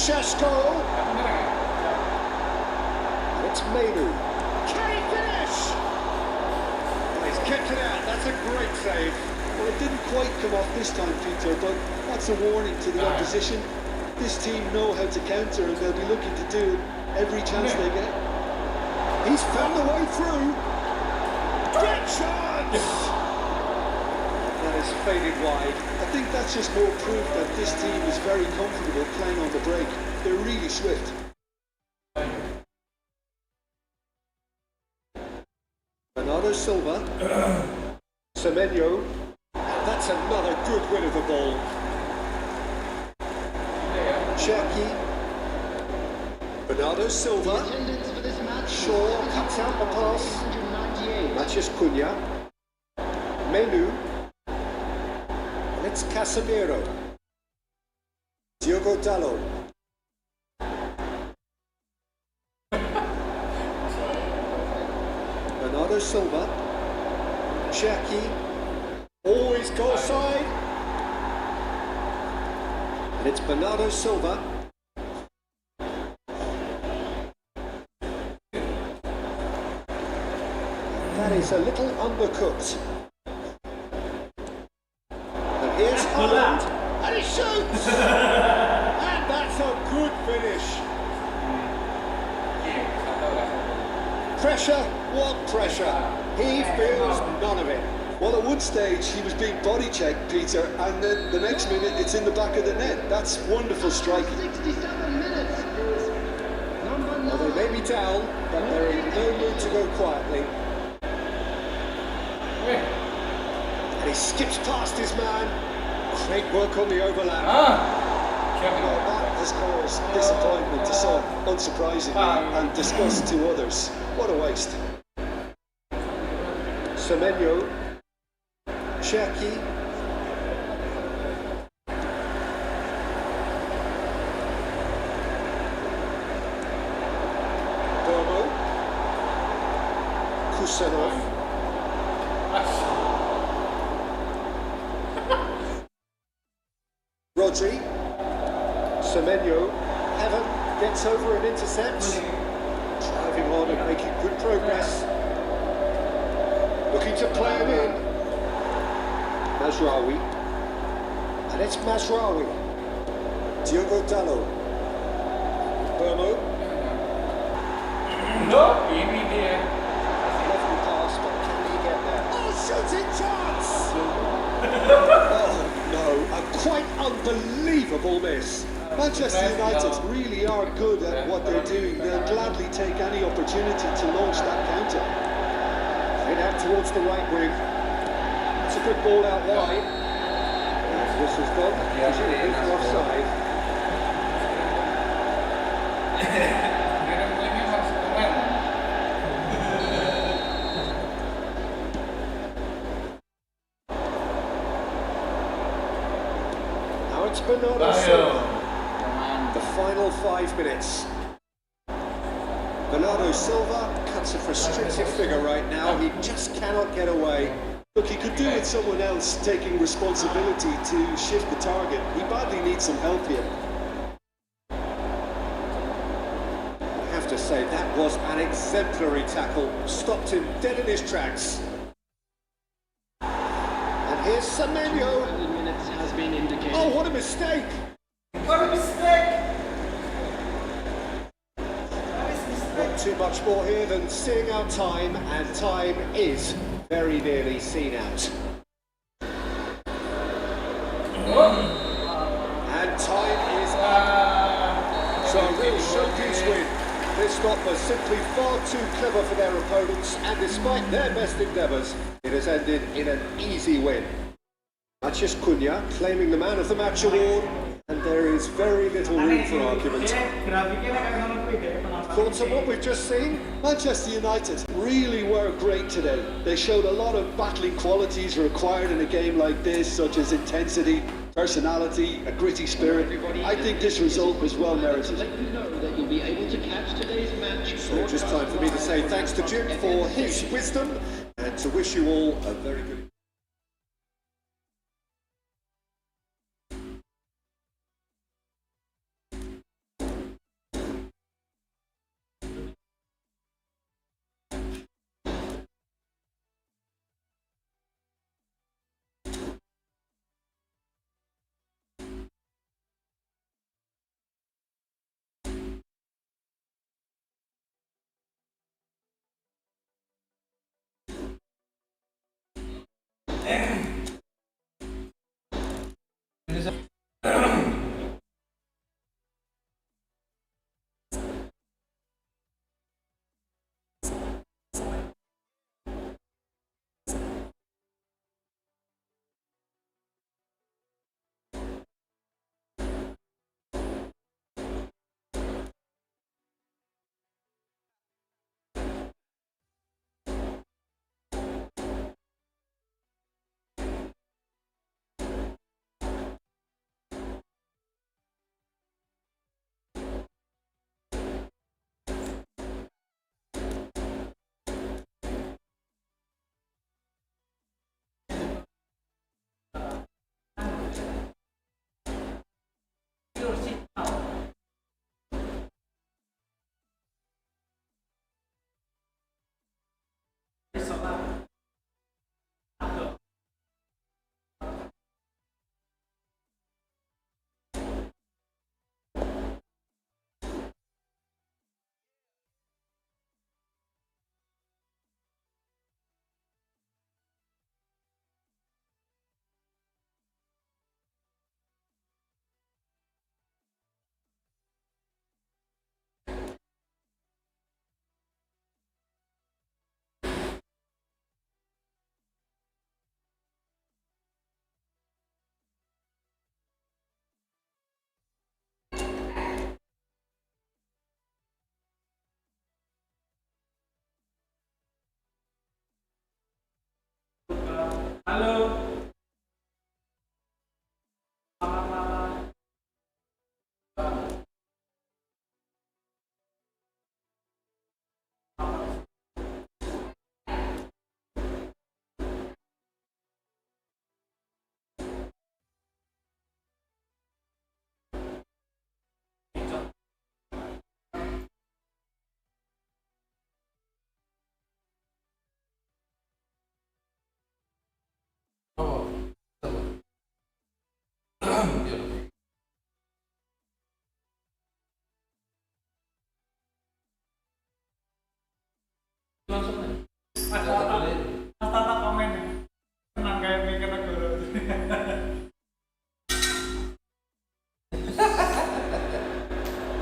Shesko. It's Manu. Can he finish? Oh, he's kicked it out. That's a great save. Well, it didn't quite come off this time, Peter, but that's a warning to the opposition. This team know how to counter, and they'll be looking to do it every chance they get. He's found a way through. Great chance! That is faded wide. I think that's just more proof that this team is very comfortable playing on the break. They're really swift. Bernardo Silva. Semenyo. That's another good win of the ball. Cherki. Bernardo Silva. Shaw cuts out the pass. Matheus Cunha. Menu. It's Casemiro. Diogo Dalot. Bernardo Silva. Cherki. Always goal side. And it's Bernardo Silva. That is a little undercooked. Here's Holland, and he shoots! And that's a good finish. Pressure, what pressure? He feels none of it. Well, at one stage he was being body checked, Peter, and then the next minute it's in the back of the net. That's wonderful striking. 67 minutes. Well, they may be down, but they're in no mood to go quietly. And he skips past his man. Great work on the overlap. Well, that has caused disappointment to some, unsurprisingly, and disgust to others. What a waste. Semenyo. Cherki. Domo. Kusanov. Rodri. Semenyo. Heaven gets over and intercepts. Driving on and making good progress. Looking to play him in. Mazraoui. And it's Mazraoui. Diogo Dalot. Burmo. No, ini dia. Lovely pass, but can he get there? Oh, shooting chance! Oh no, a quite unbelievable miss. Manchester United really are good at what they're doing. They'll gladly take any opportunity to launch that counter. In out towards the right wing. It's a good ball out wide. This has gone. Presumably for offside. Now it's Bernardo Silva. The final 5 minutes. Bernardo Silva cuts a frustrated figure right now. He just cannot get away. Look, he could do with someone else taking responsibility to shift the target. He badly needs some help here. I have to say, that was an exemplary tackle. Stopped him dead in his tracks. And here's Semenyo. 200 minutes has been indicated. Oh, what a mistake! What a mistake! Not too much more here than seeing out time, and time is very nearly seen out. And time is up. So a real showcase win. This stop was simply far too clever for their opponents, and despite their best endeavours, it has ended in an easy win. Matias Cunha claiming the Man of the Match award, and there is very little room for argument. Thoughts on what we've just seen? Manchester United really were great today. They showed a lot of battling qualities required in a game like this, such as intensity, personality, a gritty spirit. I think this result was well merited. So just time for me to say thanks to Jim for his wisdom, and to wish you all a very good... Halo. Selamat malam.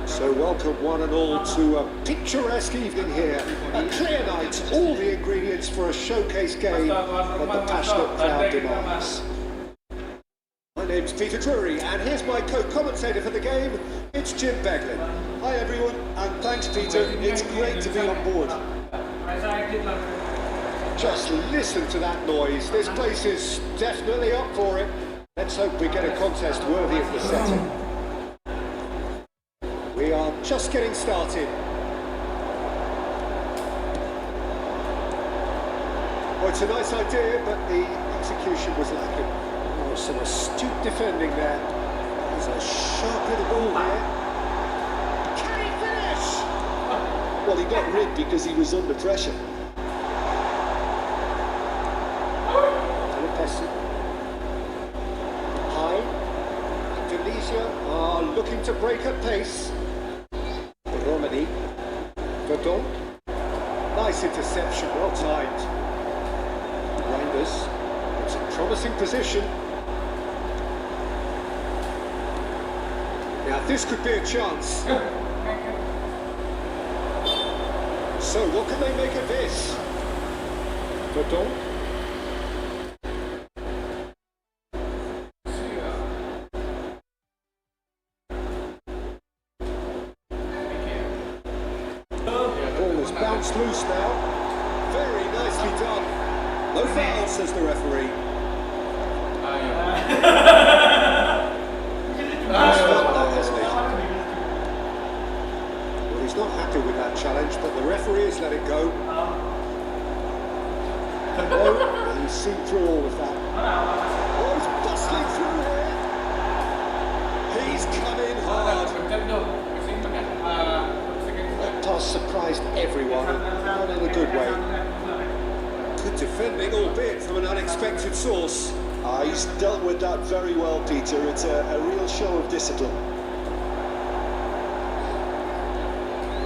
So welcome one and all to a picturesque evening here. A clear night, all the ingredients for a showcase game that the passionate crowd demands. My name's Peter Drury, and here's my co-commentator for the game. It's Jim Beglin. Hi everyone, and thanks Peter. It's great to be on board. Just listen to that noise. This place is definitely up for it. Let's hope we get a contest worthy of the setting. We are just getting started. Well, it's a nice idea, but the execution was lacking. Oh, some astute defending there. There's a sharp little ball here. Can he finish? Well, he got rid because he was under pressure. High. Indonesia are looking to break at pace. Romani. Verdon. Nice interception, well timed. Reinders. It's a promising position. Now this could be a chance. So, what can they make of this? Datang. Ball is bounced loose now. Very nicely done. No foul, says the referee. Well, he's not happy with that challenge, but the referee has let it go. Oh, he's seen through all of that. Oh, he's bustling through here. He's come in hard. That pass surprised everyone, and not in a good way. Good defending, albeit from an unexpected source. He's dealt with that very well, Peter. It's a real show of discipline.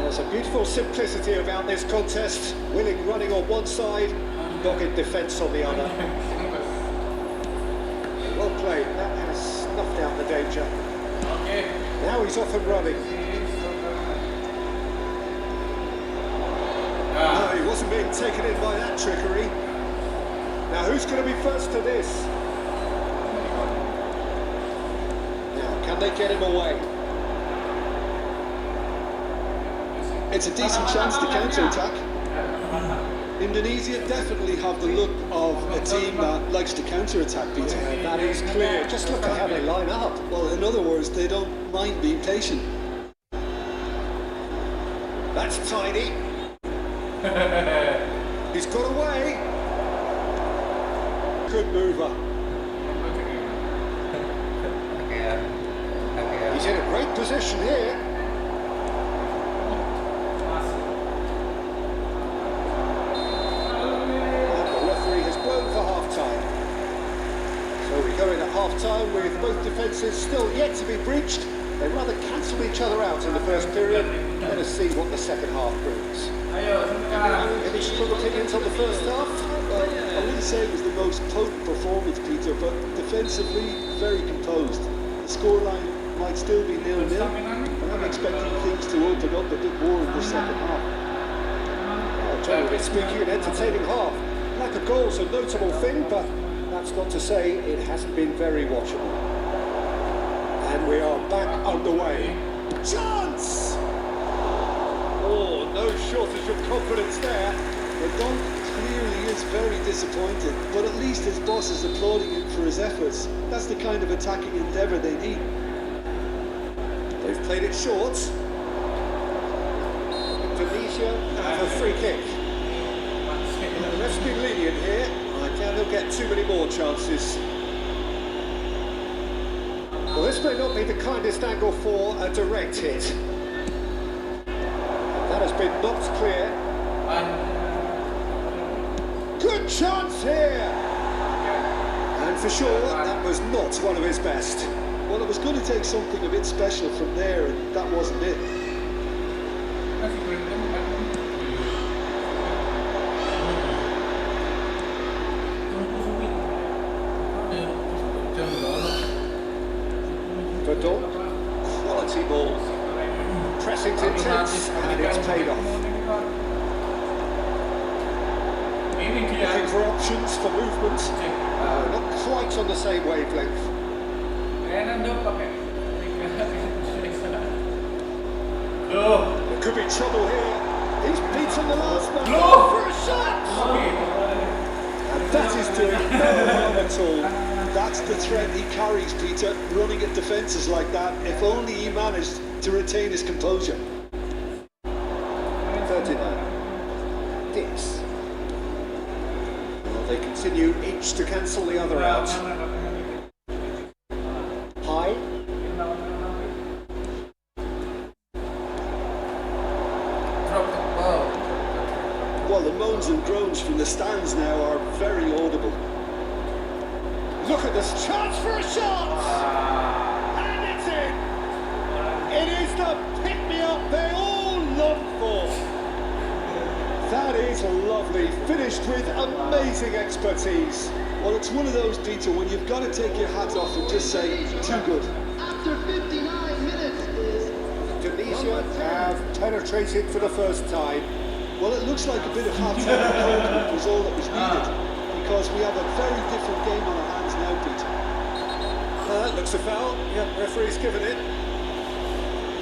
There's a beautiful simplicity about this contest. Willing running on one side, dogged defence on the other. Well played, that has snuffed out the danger. Now he's off and running. No, he wasn't being taken in by that trickery. Now who's going to be first to this? Now, can they get him away? It's a decent chance to counter-attack. Indonesia definitely have the look of a team that likes to counter-attack, Peter. That is clear. Just look at how they line up. Well, in other words, they don't mind being patient. That's tidy. He's got away. Good mover. He's in a great position here. And the referee has blown for half-time. So we go in at half-time with both defences still yet to be breached. They rather cancel each other out in the first period. Let us see what the second half brings. Any strong opinions on the first half? Well, I wouldn't say it was the most potent performance, Peter, but defensively, very composed. The scoreline might still be 0-0, and I'm expecting things to open up a bit more in the second half. Well, generally speaking, an entertaining half. Lack of goals a notable thing, but that's not to say it hasn't been very watchable. And we are back underway. Chance! Oh, no shortage of confidence there. The Don clearly is very disappointed, but at least his boss is applauding him for his efforts. That's the kind of attacking endeavour they need. They've played it short. Indonesia have a free kick. The ref's been lenient here. I doubt he'll get too many more chances. Well, this may not be the kindest angle for a direct hit. That has been knocked clear. Good chance here! And for sure, that was not one of his best. Well, it was going to take something a bit special from there, and that wasn't it. Datang, quality ball. Pressing's intense, and it's paid off. Looking for options for movement. Not quite on the same wavelength. There could be trouble here. He's beaten the last man for a shot! And that is doing no harm at all. That's the threat he carries, Peter, running at defences like that, if only he managed to retain his composure. 39. Dix. Well, they continue each to cancel the other out. High. Well, the moans and groans from the stands now are very audible. Look at this chance for a shot! And it's in! It is the pick-me-up they all long for! That is lovely, finished with amazing expertise. Well, it's one of those, Peter, when you've got to take your hat off and just say, too good. After 59 minutes is Indonesia have penetrated for the first time. Well, it looks like a bit of half-time improvement was all that was needed, because we have a very different game on our hands now, Peter. Looks a foul. Yep, referee's given it.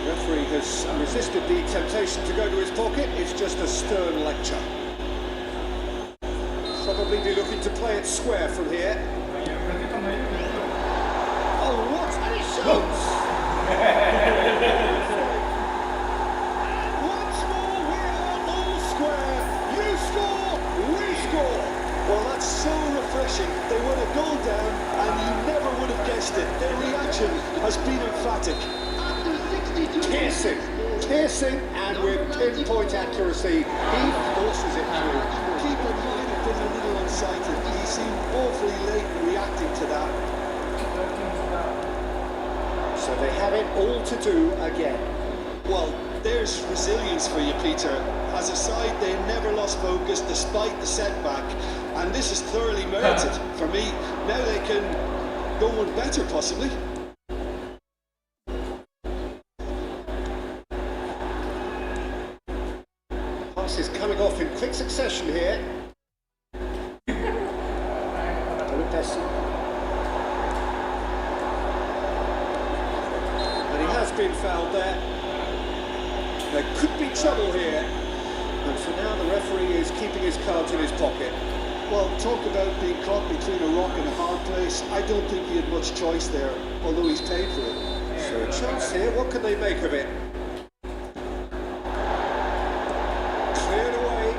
Referee has resisted the temptation to go to his pocket. It's just a stern lecture. Probably be looking to play it square from here. Oh, what? And he shoots! Once more, we are all square. You score, we score. Well, that's so refreshing. They went a goal down, and you never would have guessed it. Their reaction has been emphatic. Piercing, and with pinpoint accuracy, he forces it through. Keeper might have been a little unsighted. He seemed awfully late in reacting to that. So they have it all to do again. Well, there's resilience for you, Peter. As a side, they never lost focus despite the setback, and this is thoroughly merited for me. Now they can go one better, possibly. Pass is coming off in quick succession here. And he has been fouled there. There could be trouble here. And for now, the referee is keeping his cards in his pocket. Well, talk about being caught between a rock and a hard place. I don't think he had much choice there, although he's paid for it. So a chance here, what can they make of it? Cleared away.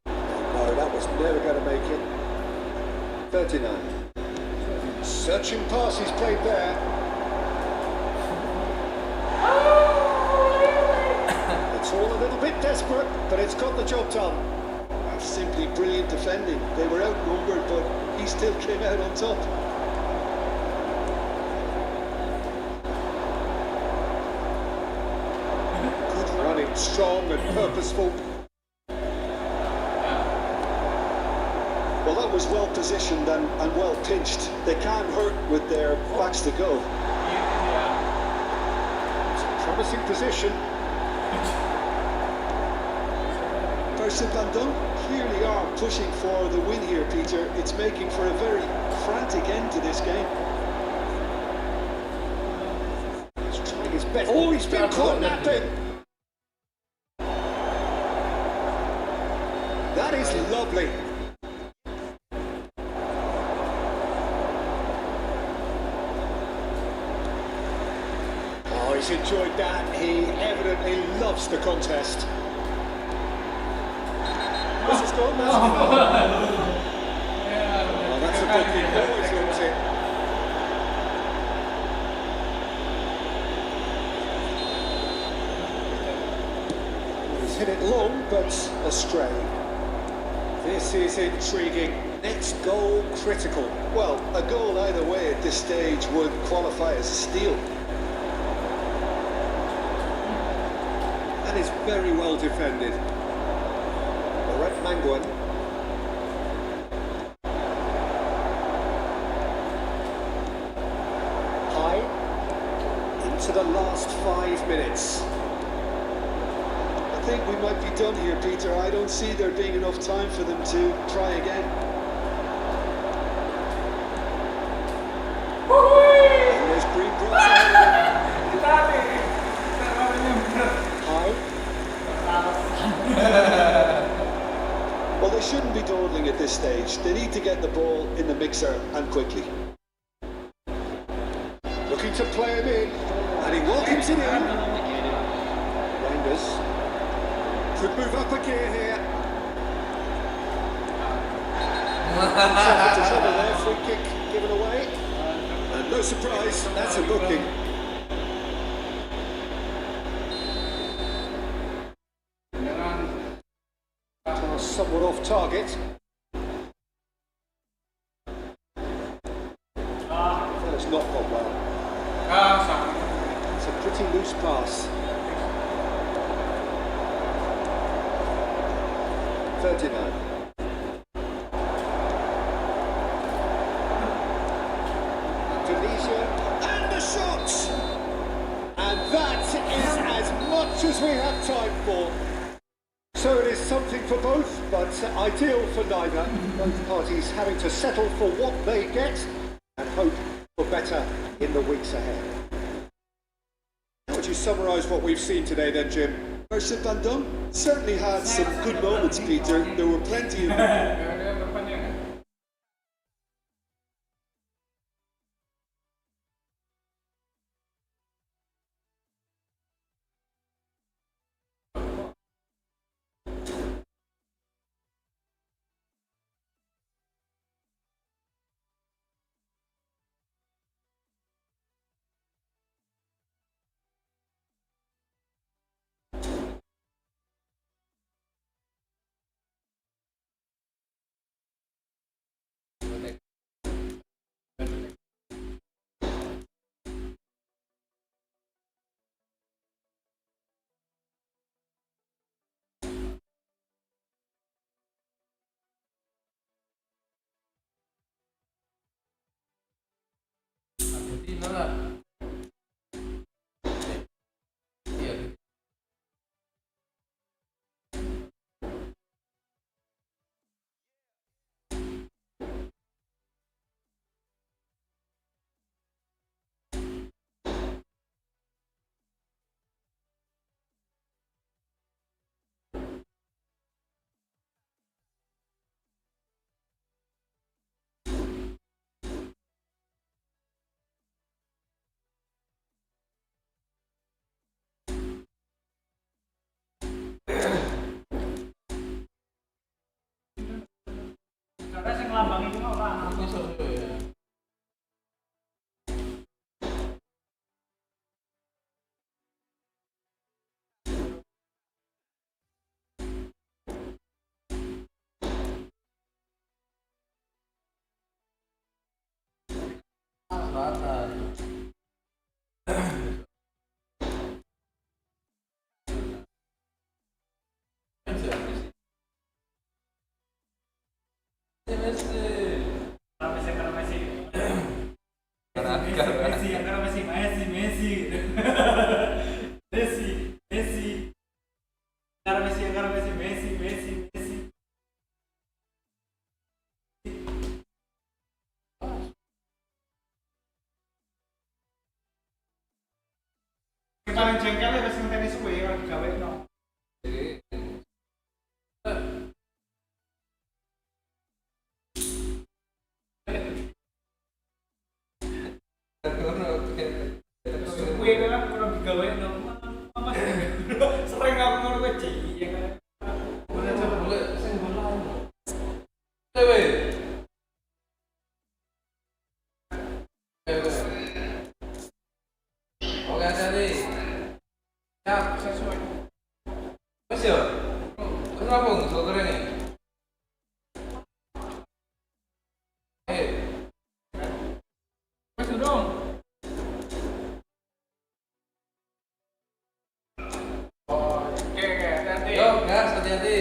Oh, no, that was never going to make it. 39. Searching pass he's played there. It's all a little bit desperate, but it's got the job done. That's simply brilliant defending. They were outnumbered, but he still came out on top. Good running, strong and purposeful. Well, that was well positioned and well pinched. They can't hurt with their backs to go. It's a promising position. Van clearly are pushing for the win here, Peter. It's making for a very frantic end to this game. He's trying his best. Oh, he's been caught napping. That is lovely. Oh, he's enjoyed that. He evidently loves the contest. This is gone now. Oh, that's a booking. Always looks it. He's hit it long, but astray. This is intriguing. Next goal critical. Well, a goal either way at this stage would qualify as a steal. That is very well defended. Manguan. High into the last 5 minutes. I think we might be done here, Peter. I don't see there being enough time for them to try again. And there's green grass High. Well, they shouldn't be dawdling at this stage. They need to get the ball in the mixer and quickly. Looking to play him in, and he welcomes it in. Rangers could move up a gear here. Into trouble there, free kick given away. And no surprise, that's a booking. Somewhat off target. That's not gone well. It's a pretty loose pass. 39. Indonesia and the shot! And that is as much as we have time for. Disappointing for both, but ideal for neither. Both parties having to settle for what they get and hope for better in the weeks ahead. How would you summarise what we've seen today then, Jim? Worship Van Dam certainly had some good moments, Peter. There were plenty of... Karena saya ngelambang itu orang. Paling jengkelnya pas ngenteni suwe ora digawe no. Suwe kan ora digawe no. Mas sering aku ngono kowe ya kan. Boleh coba boleh sing bola. Dewe. Oke, jadi ya, sesuai. Mas ya, kenapa nggak soal ini? Mas dong. Oh, oke, hati-hati. Yo, gas, hati-hati.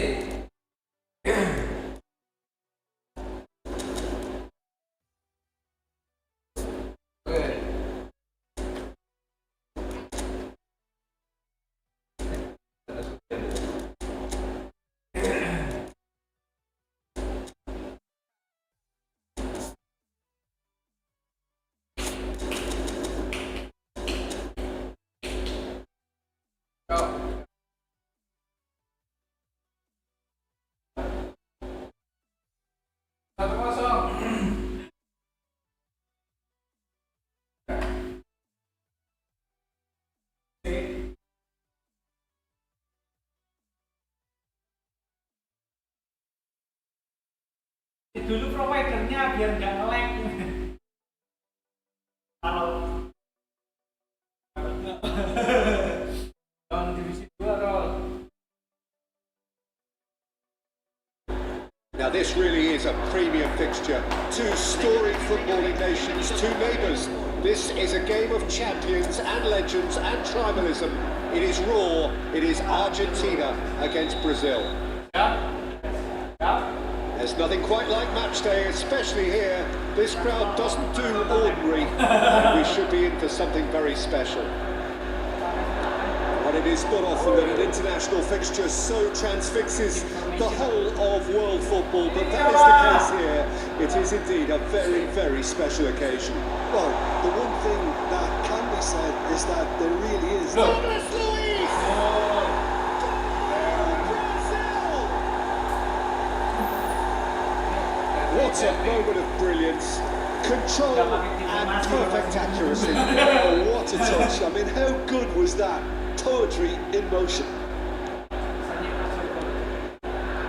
Dulu providernya biar nggak nge-lag. Kalau divisi 2 roll. Now this really is a premium fixture. Two storied footballing nations, two neighbours. This is a game of champions and legends and tribalism. It is raw. It is Argentina against Brazil. Ya. There's nothing quite like match day, especially here. This crowd doesn't do ordinary, and we should be in for something very special. What And it is not often that an international fixture so transfixes the whole of world football, but that is the case here. It is indeed a very, very special occasion. Well, the one thing that can be said is that there really is... Douglas Luiz! What a moment of brilliance. Control and perfect accuracy. Oh, what a touch. I mean, how good was that? Poetry in motion.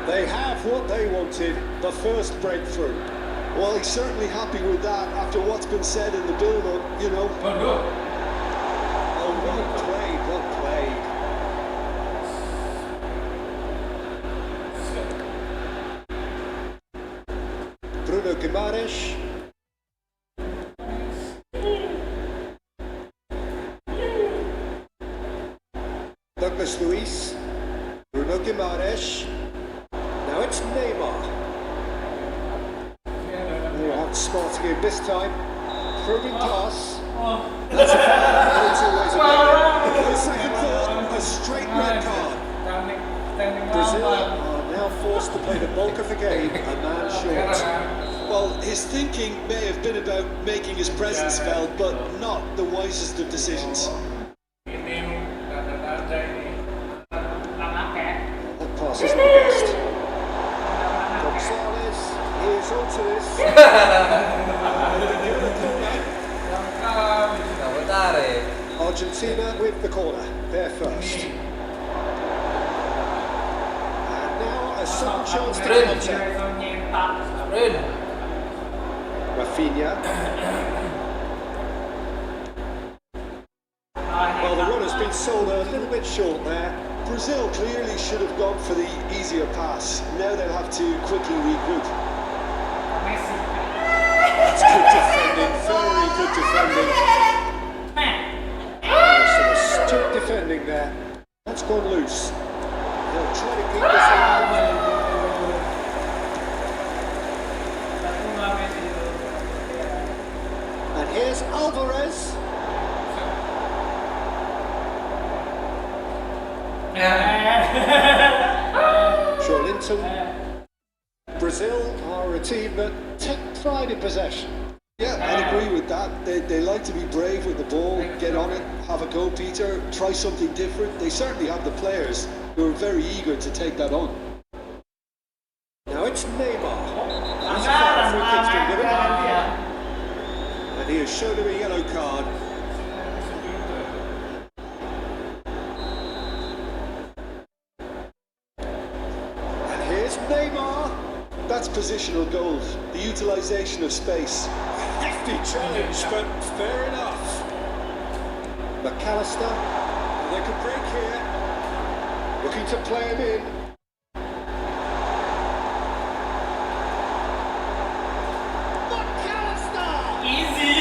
They have what they wanted, the first breakthrough. Well, he's certainly happy with that after what's been said in the build-up, you know. Oh, well played, well played. Bruno Guimaraes. Douglas Luiz. Bruno Guimaraes. Now it's Neymar. They're outsmarting him this time. Probing pass. That's a foul. It's always a foul. On second thought, a straight red card. Brazil are now forced to play the bulk of the game, a man short. Well, his thinking may have been about making his presence felt, but not the wisest of decisions. That pass isn't the best. Gonzalez is onto this. Argentina with the corner, they're first. And now a sudden chance to counter. Rafinha. Well, the run has been sold a little bit short there. Brazil clearly should have gone for the easier pass. Now they'll have to quickly regroup. That's good defending, very good defending. Some astute defending there. That's gone loose. They'll try to keep this alive. And here's Alvarez. Joelinton. Brazil are a team that take pride in possession. Yeah, I'd agree with that. They like to be brave with the ball, get on it, have a go, Peter, try something different. They certainly have the players who are very eager to take that on. Now it's Neymar. That's a free kick's been given. And he has shown him a yellow card. And here's Neymar. That's positional goal, the utilisation of space. Hefty challenge, but fair enough. McAllister, they could break here. Looking to play him in. McAllister! Easy!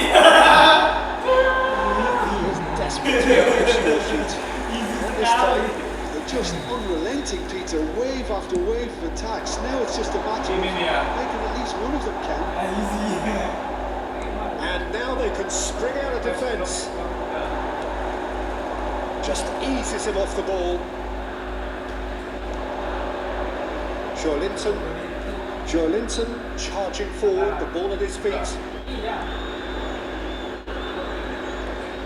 He's desperate to get a score sheet. And this time, they're just unrelenting, Peter. Wave after wave of attacks. Now it's just a matter of making at least one of them count. And now they can spring out of defence. Just eases him off the ball. Joelinton charging forward, the ball at his feet.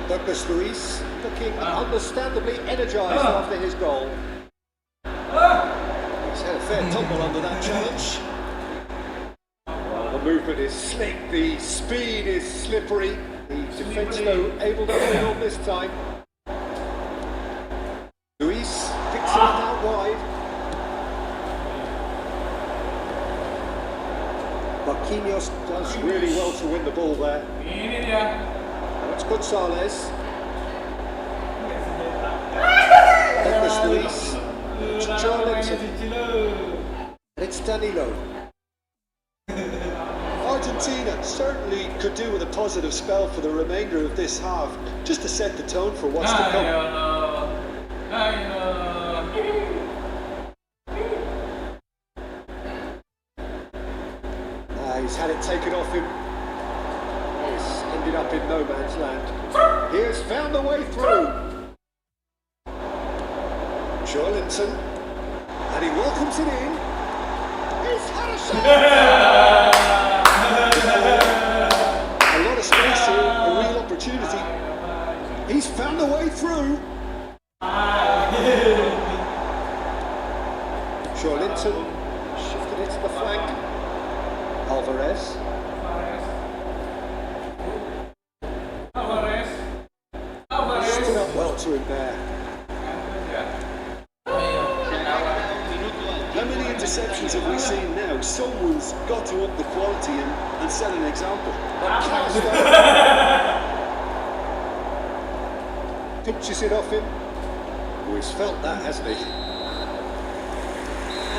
Douglas Luiz looking understandably energised after his goal. He's had a fair tumble under that challenge. The movement is slick, the speed is slippery. The defence though able to hold on this time. Luiz picks it up out wide. Marquinhos does really well to win the ball there. That's Gonzalez. Douglas Luiz. Joelinton. And it's Danilo. Argentina certainly could do with a positive spell for the remainder of this half, just to set the tone for what's to come. He's had it taken off him. He's ended up in no man's land. He has found the way through. Linton, and he welcomes it in. He's had a shot! A lot of space here, a real opportunity. He's found a way through. Linton shifted it to the flank. Alvarez. Stood up well to him there. How many interceptions have we seen now? Someone's got to up the quality and set an example. Pinches it off him. Oh, he's felt that, hasn't he?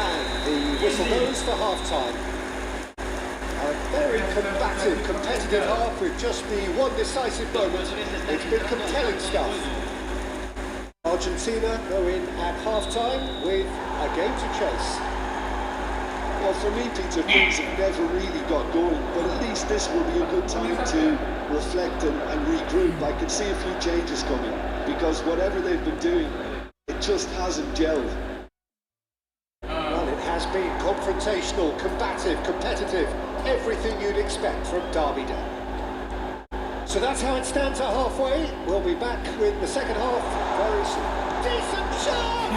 And the whistle goes for half-time. A very combative, competitive half with just the one decisive moment. It's been compelling stuff. Argentina go in at half-time with a game to chase. Well, for me, Peter, things have never really got going, but at least this will be a good time to reflect and regroup. I can see a few changes coming, because whatever they've been doing, it just hasn't gelled. Well, it has been confrontational, combative, competitive, everything you'd expect from Derby Day. So that's how it stands at halfway. We'll be back with the second half very soon. Decent shot!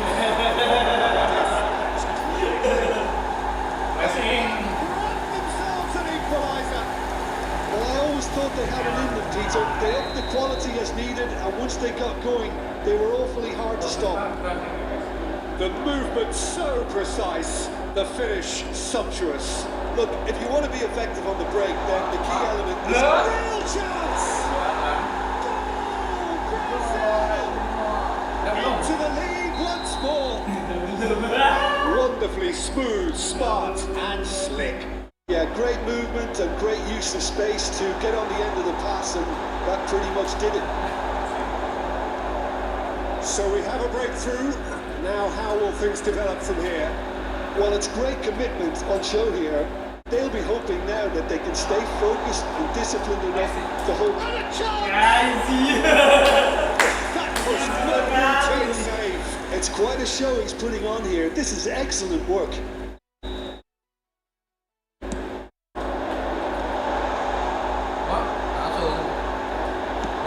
Themselves an equaliser. Well, I always thought they had it in them, Peter. They upped the quality as needed, and once they got going, they were awfully hard to stop. The movement so precise, the finish sumptuous. Look, if you want to be effective on the break, then the key element is Real chance! Into the lead once more. Wonderfully smooth, smart and slick. Yeah, great movement and great use of space to get on the end of the pass, and that pretty much did it. So we have a breakthrough. Now how will things develop from here? Well, it's great commitment on show here. They'll be hoping now that they can stay focused and disciplined enough to hold. And a chance! That was no routine save. It's quite a show he's putting on here. This is excellent work.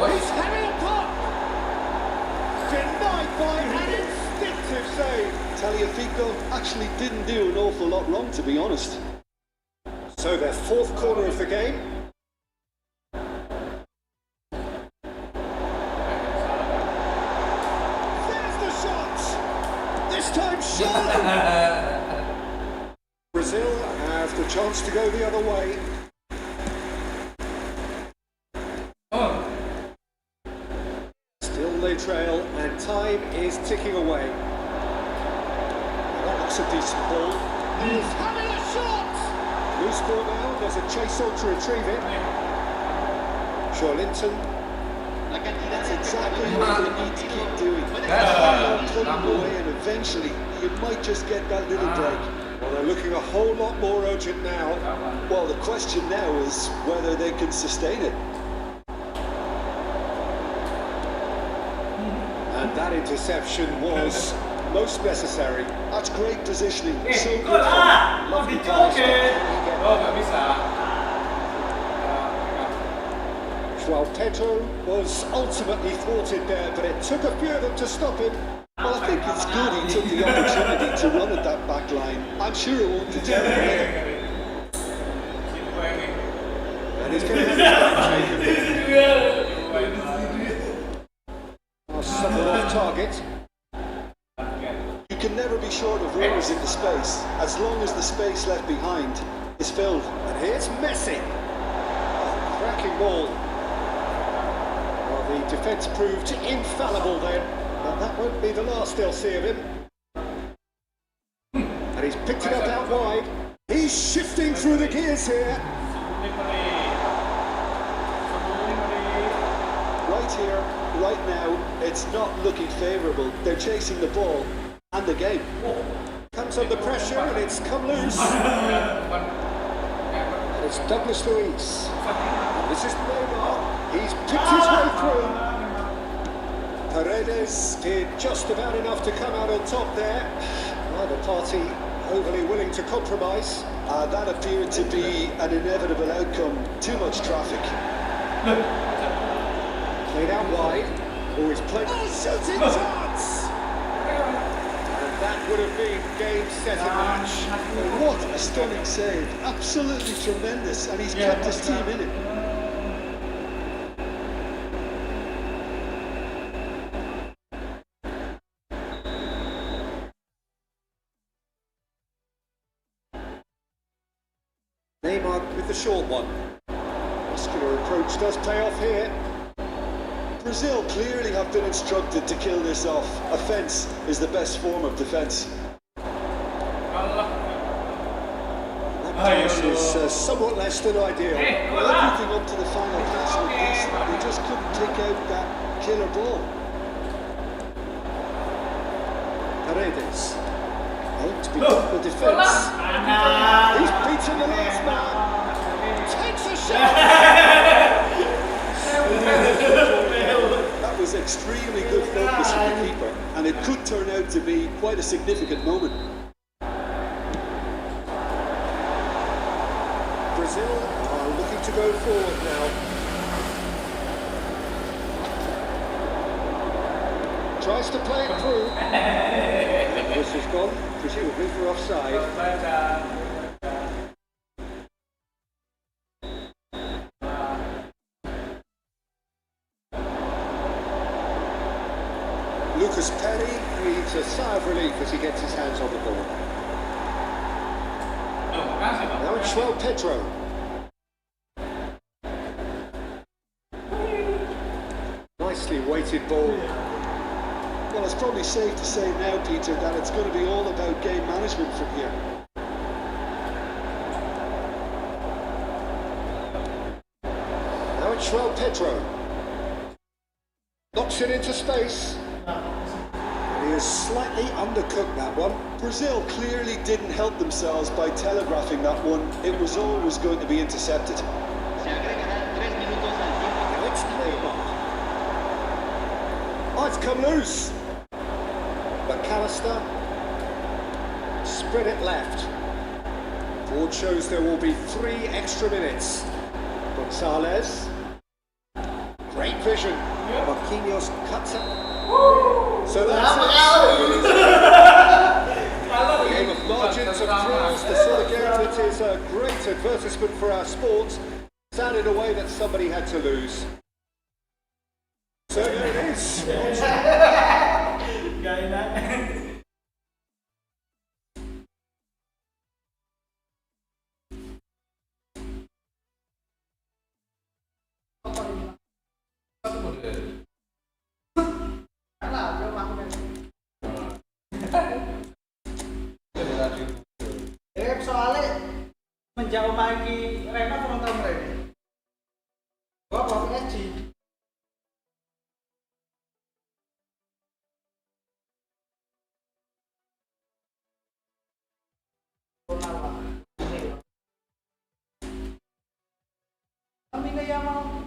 He's having a pop! Denied by an instinctive save. Tagliafico actually didn't do an awful lot wrong, to be honest. So their fourth corner of the game. There's the shot! This time surely! Brazil have the chance to go the other way. Still they trail and time is ticking away. That looks a decent ball. He's having a shot! Loose ball now, there's a chase on to retrieve it. Linton. That's exactly what they need to keep doing. Put them away, and eventually you might just get that little break. Well, they're looking a whole lot more urgent now. Well, the question now is whether they can sustain it. And that interception was most necessary. That's great positioning. So good. Lovely pass. João Pedro was ultimately thwarted there, but it took a few of them to stop him. Well, I think it's good he took the opportunity to run at that back line. I'm sure it won't deter him. And he's going to somewhat off target. You can never be short of runners into space, as long as the space left behind is filled. And here's Messi. Oh, cracking ball. Well, the defence proved infallible then, but that won't be the last they'll see of him. And he's picked it up out wide. He's shifting through the gears here. Right here, right now, it's not looking favourable. They're chasing the ball and the game. Comes under pressure and it's come loose. And it's Douglas Luiz. This is Mabar. He's picked his way through. Paredes did just about enough to come out on top there. Neither party overly willing to compromise. That appeared to be an inevitable outcome. Too much traffic. Played out wide. Always played. Oh, shooting chance! And that would have been game, set, and match. What a stunning save. Absolutely tremendous. And he's kept his team in it. Neymar with the short one. Muscular approach does pay off here. Brazil clearly have been instructed to kill this off. Offence is the best form of defence. That pass is somewhat less than ideal. Well, everything up to the final pass was decent. They just couldn't pick out that killer ball. Paredes. To be done the defence. He's beaten the last man. Takes a shot. That was extremely good focus from the keeper, and it could turn out to be quite a significant moment. Brazil are looking to go forward now. Tries to play it through. This has gone, presumably for offside. Lucas Perry breathes a sigh of relief as he gets his hands on the ball. Now it's João Pedro. Nicely weighted ball. Well, it's probably safe to say now, Peter, that it's going to be all about game management from here. Now it's João Pedro. Knocks it into space. He has slightly undercooked that one. Brazil clearly didn't help themselves by telegraphing that one. It was always going to be intercepted. Now it's Neymar. Oh, it's come loose. McAllister. Spread it left. Board shows there will be 3 extra minutes. Gonzalez. Great vision. Marquinhos cuts it. So that's it. A game of margins of thrills, the sort of game that is a great advertisement for our sport. Sad in a way that somebody had to lose. So there it is. Soalnya menjauh lagi Rena penonton mereka. Gua bawa ngaji. Kami kaya mau.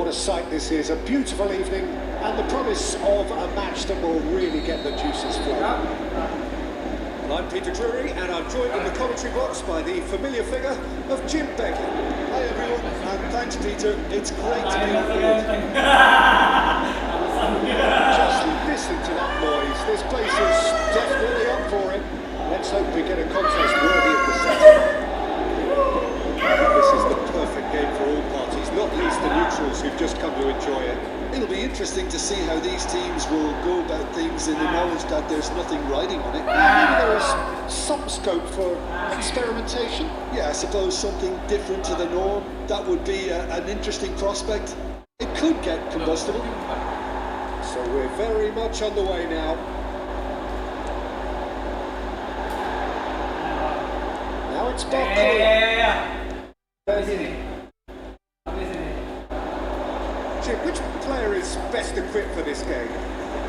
what a sight this is. A beautiful evening and the promise of a match that will really get the juices flowing. Well, I'm Peter Drury and I'm joined in the commentary box by the familiar figure of Jim Begley. Hi everyone, and thanks Peter. It's great to be on board. Just listen to that noise. This place is definitely up for it. Let's hope we get a contest worthy of the setting. This is the perfect game for all parties, not least the neutrals who've just come to enjoy it. It'll be interesting to see how these teams will go about things in the knowledge that there's nothing riding on it. Maybe there is some scope for experimentation. Yeah, I suppose something different to the norm. That would be an interesting prospect. It could get combustible. So we're very much on the way now. Now it's Barcola. Jim, which player is best equipped for this game?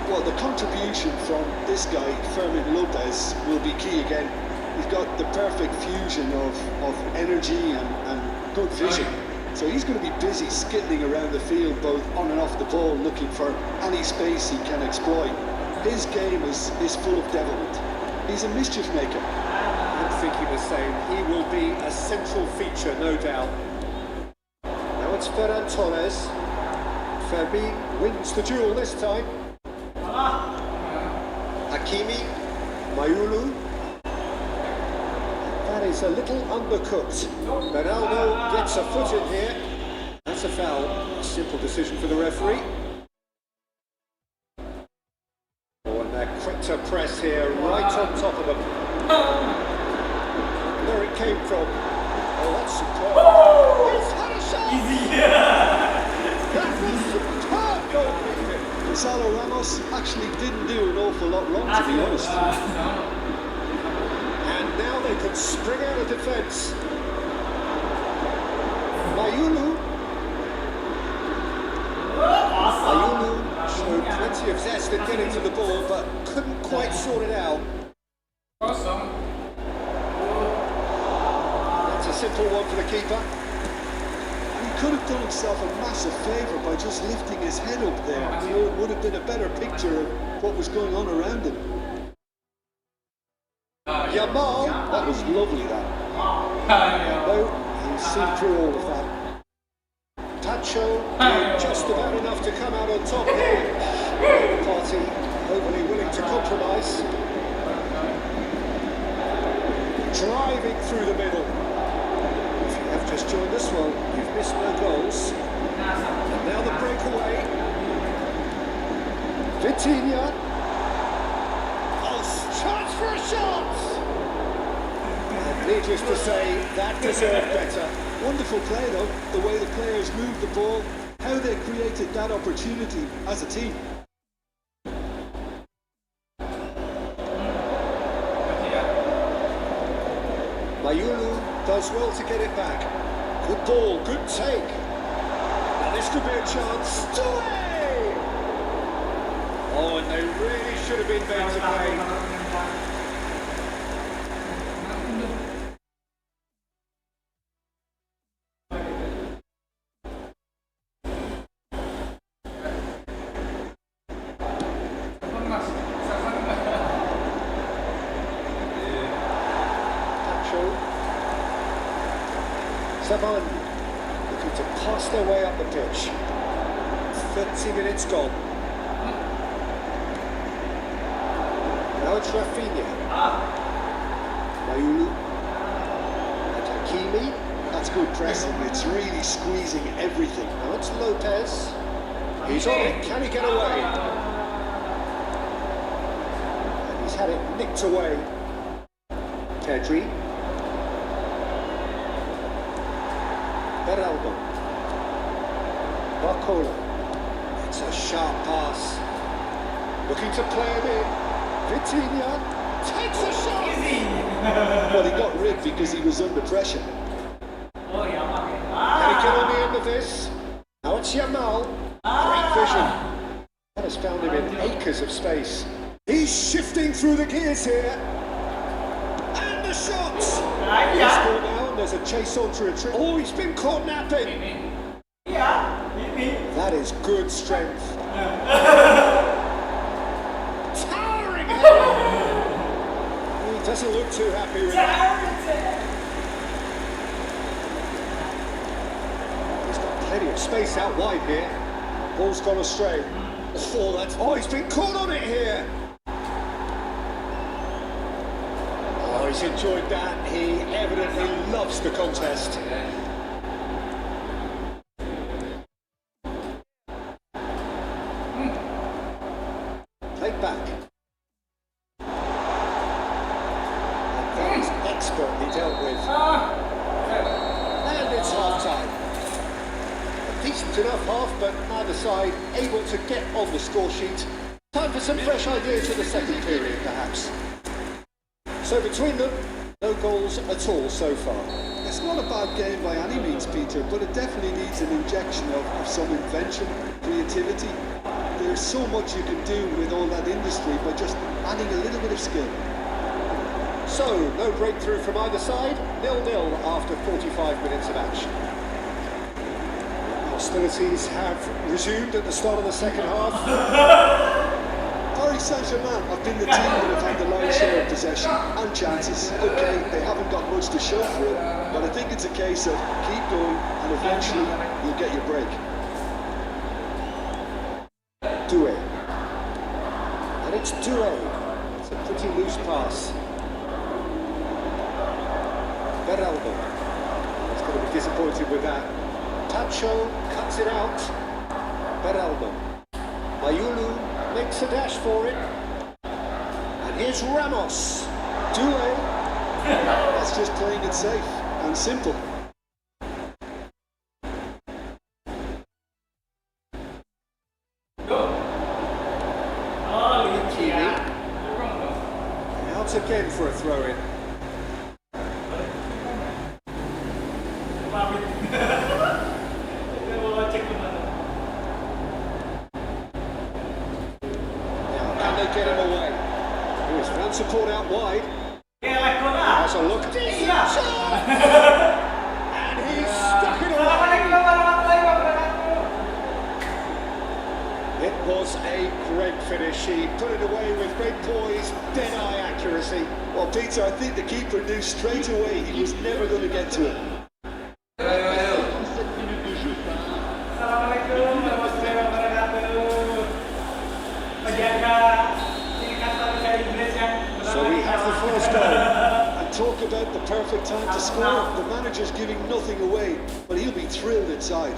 Well, the contribution from this guy, Fermin Lopez, will be key again. He's got the perfect fusion of energy and good vision. So he's going to be busy skittling around the field, both on and off the ball, looking for any space he can exploit. His game is full of devilment. He's a mischief maker. I'm thinking the same. He will be a central feature, no doubt. Now it's Ferran Torres. Fermin wins the duel this time. Hakimi, Mayulu. That is a little undercooked. Ronaldo gets a foot in here. That's a foul. Simple decision for the referee. Oh, and they're quick to press here, right on top of them. Where it came from. Oh, that's superb. He's had a shot! That was superb goalkeeping. Gonzalo Ramos actually didn't do an awful lot wrong, to be honest. And now they can spring out of defence. Mayulu showed plenty of zest in getting to the ball, but couldn't quite sort it out. That's a simple one for the keeper. He could have done himself a massive favour by just lifting his head up there. It would have been a better picture of what was going on around him. Yamal, That was lovely, that. no, he's seen through all of that. Tacho did just about enough to come out on top here. The party overly willing to compromise. Driving through the middle. If you have just joined us, well, you've missed no goals. And now the breakaway. Vitinha. Oh, chance for a shot! And needless to say, that deserved better. Wonderful play, though, the way the players moved the ball, how they created that opportunity as a team. Mayulu does well to get it back. Good ball, good take. Now this could be a chance. Away! Oh, and they really should have been there to play. Selamat looking to pass their way up the pitch. 30 minutes gone. Now it's Rafinha. Mayulu. And Hakimi. That's good pressing, it's really squeezing everything. Now it's Lopez. He's on it, can he get away? And he's had it nicked away. Pedri. Beraldo. Barcola. It's a sharp pass. Looking to play him in. Vitinha takes a shot. Well, he got rid because he was under pressure. Can he get on the end of this? Now it's Yamal. Great vision. That has found him in acres of space. He's shifting through the gears here. And the shot. He's scored now, and there's a chase on for a trick. Oh, he's been caught napping. That is good strength. Towering header! He doesn't look too happy with that. He's got plenty of space out wide here. Ball's gone astray. Oh, he's been caught on it here. Oh, he's enjoyed that. He evidently loves the contest. Played back. And that is expertly dealt with. And it's half-time. A decent enough half, but neither side able to get on the score sheet. Time for some fresh ideas for the second period, perhaps. So between them, no goals at all so far. It's not a bad game by any means, Peter, but it definitely needs an injection of some invention, creativity. There's so much you can do with all that industry by just adding a little bit of skill. So, no breakthrough from either side, 0-0 after 45 minutes of action. Hostilities have resumed at the start of the second half. Paris Saint-Germain have been the team that have had the lion's share of possession and chances. Okay, they haven't got much to show for it, but I think it's a case of keep going and eventually you'll get your break. Doué. And it's Doué. It's a pretty loose pass. Beraldo. He's going to be disappointed with that. Tacho cuts it out. Beraldo. Mayulu makes a dash for it. And here's Ramos. Doué. That's just playing it safe and simple. Out again for a throw-in. Get him away. He's found support out wide. Has a look. And he's stuck it away. It was a great finish. He put it away with great poise, dead-eye accuracy. Well, Peter, I think the keeper knew straight away he was never going to get to it. So we have the first goal. And talk about the perfect time to score. The manager's giving nothing away, but he'll be thrilled inside.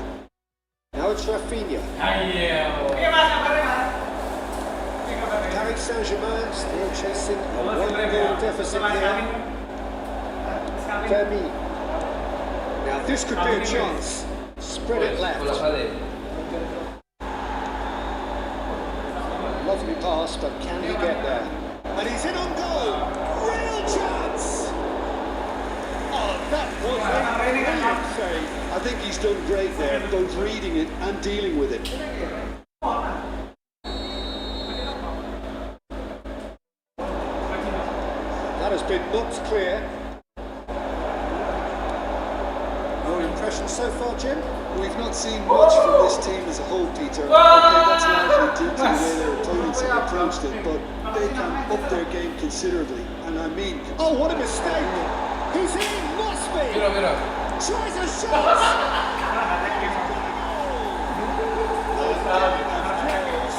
Now it's Rafinha. Paris Saint-Germain still chasing a one-goal deficit here. Fermi. Now this could be a chance. Spread it left. Lovely pass, but can he get there? And he's in on goal! Real chance! Oh, that was a brilliant save. I think he's done great there, both reading it and dealing with it. That has been knocked clear. Your impression so far, Jim? We've not seen much from this team as a whole, Peter. Okay, that's largely due to the way their opponents have approached it, but they can up their game considerably, and I mean... Oh, what a mistake! He's in, must be! Tries a shot!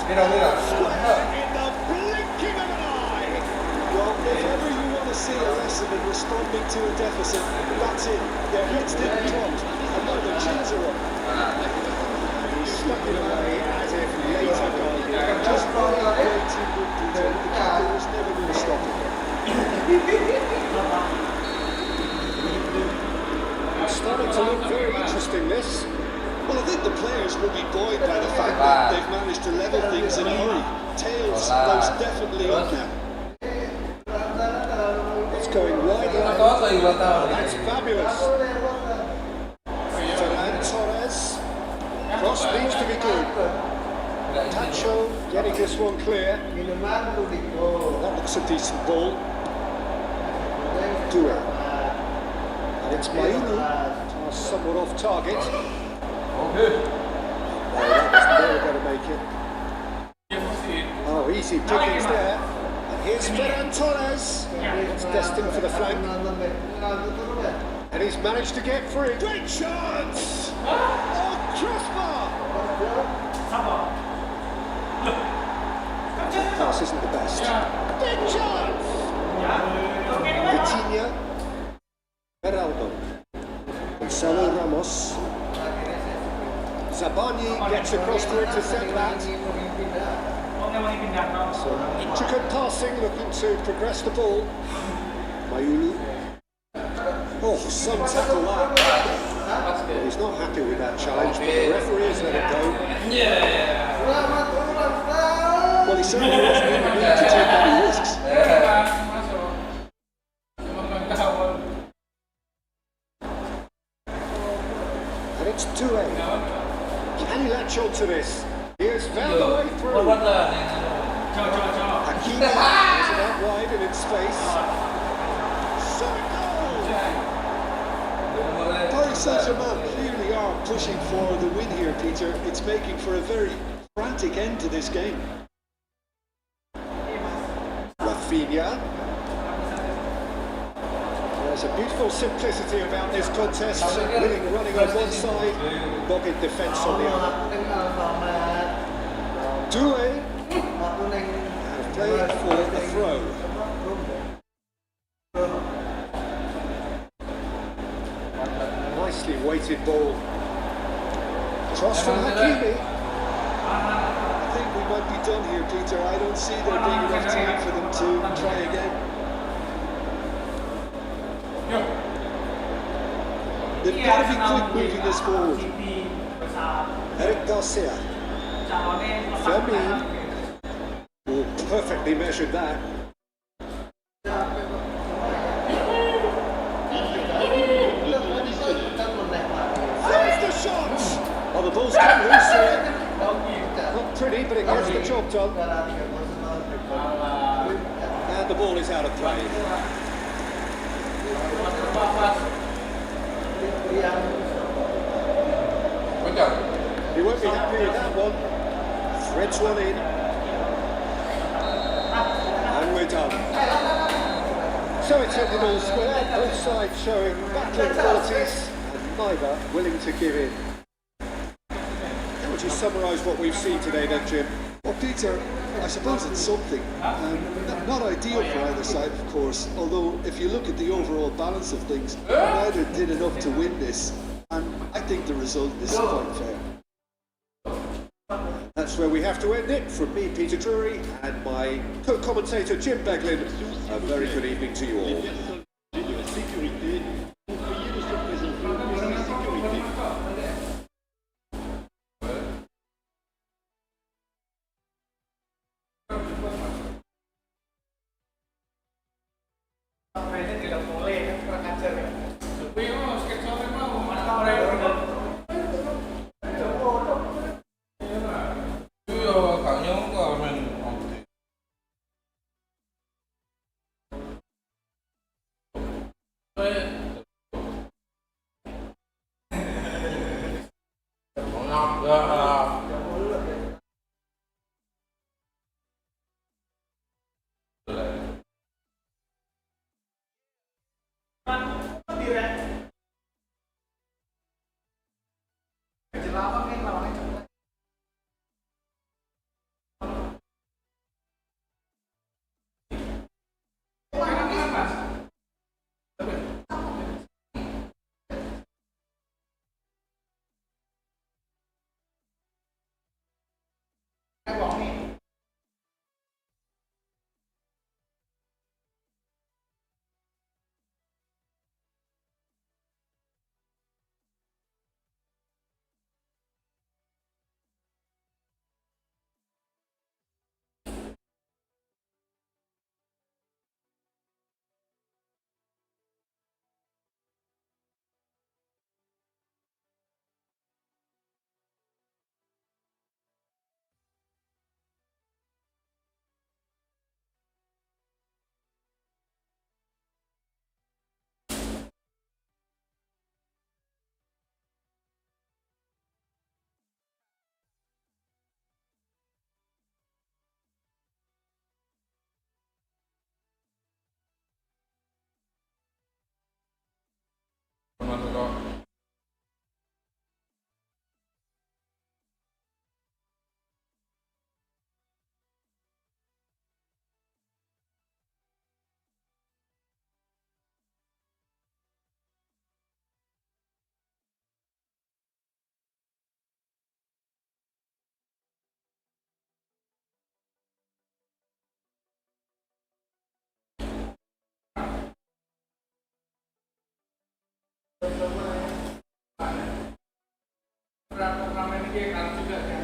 In the blinking of an eye! Well, if ever you want to see a lesson in responding to a deficit, that's it. Their heads didn't drop, and now their chins are up. He's stuck it away as if later gone. Just by way too good, Peter. The keeper was never going to stop it. It's starting to look very interesting, this. Well, I think the players will be buoyed by the fact that they've managed to level things in a hurry. Tails most definitely up now. It's going wide right. That's fabulous. Fernand Torres. Cross needs to be good. Tacho getting this one clear. That looks a decent ball. Doué. And it's Mayulu. Somewhat off target. that was never going to make it. Oh, easy pickings there. And here's Ferran Torres. It's destined for the flank. And he's managed to get free. Great chance! Oh, crossbar! Pass isn't the best. Big chance! Vitinha. Beraldo. Gonzalo Ramos. Zabani gets across to intercept that. So intricate passing, looking to progress the ball. Mayulu. Oh, some tackle that. Well, he's not happy with that challenge, but the referee has let it go. Well, he certainly wasn't in the mood to take any risks. And it's 2-8. Can he latch on to this? He has found the way through. Hakimi has it out wide and in space. So it goes! Paris Saint-Germain clearly are pushing for the win here, Peter. It's making for a very frantic end to this game. Rafinha. There's a beautiful simplicity about this contest. Winning running on one side, dogged defence on the other. Doué have played for the throw. Nicely weighted ball. Cross from Hakimi. I think we might be done here, Peter. I don't see there being enough time for them to try again. They've got to be quick moving this forward. Eric Garcia. Fermin. Oh, perfectly measured that. There's the shot! Oh, the ball's come loose here. Not pretty, but it gets the job done. And the ball is out of play. He won't be happy with that one. Threads one in. And we're done. So it's at the ball square, both sides showing battling qualities and neither willing to give in. How would you summarise what we've seen today then, Jim? Well, Peter, I suppose it's something. Not ideal for either side, of course, although if you look at the overall balance of things, neither did enough to win this, and I think the result is quite fair. That's where we have to end it. From me, Peter Drury, and my co-commentator, Jim Beglin, a very good evening to you all. termasuk kok. Turnamen ini kan juga kan.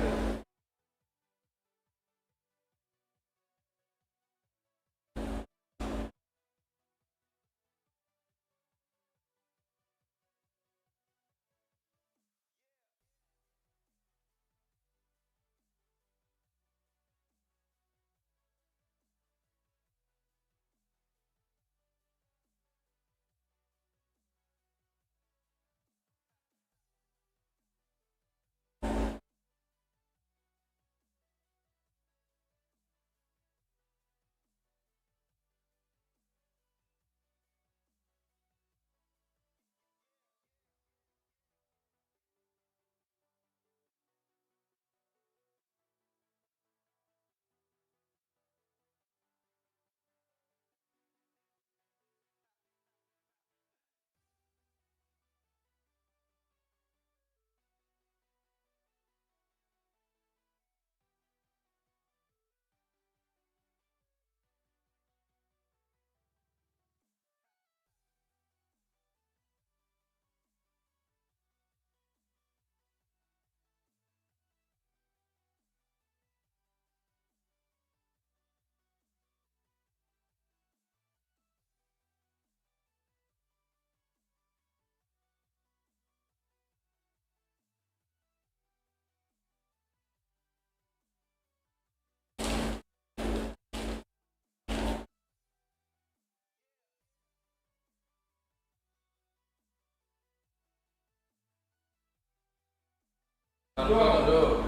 Aduh.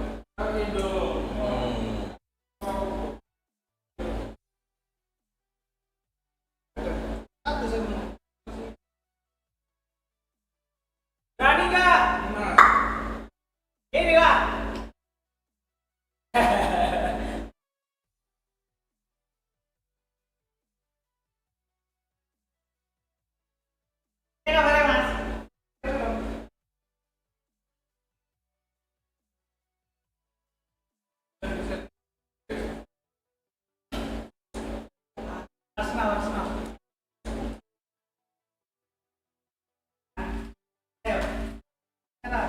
Berani nggak? Ini lah. Ini kabarnya mas. Arsenal. Ayo. Kenapa?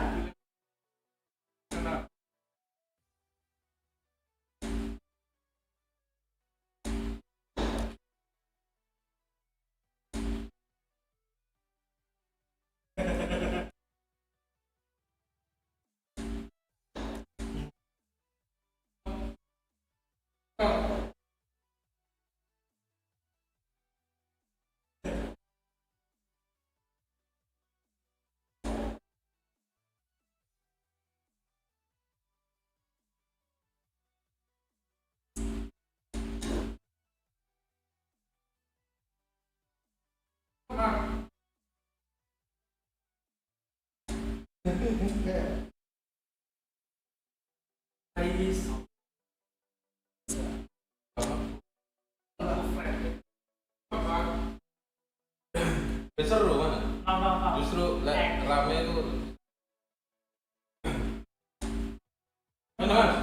Seru kan? Justru rame itu. Mana mas?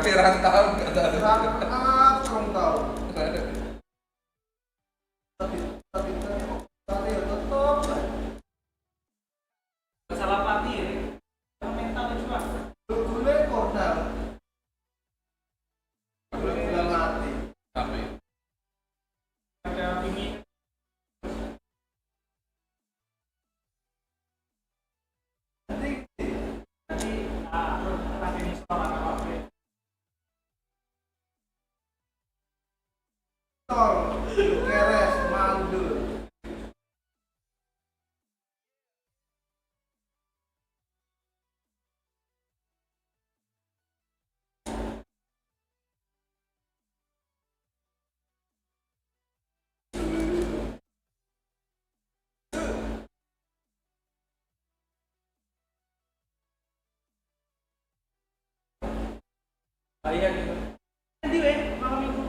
Tapi rantau nggak tahu. kurang tahu. Tapi ya tetap. Salah pati ya. Mental juga. Gule kornal. Gula mati. Tapi Ada ini. Nanti ini sekolah apa? Tol, keres, mandul. Iya gitu. Nanti malam minggu.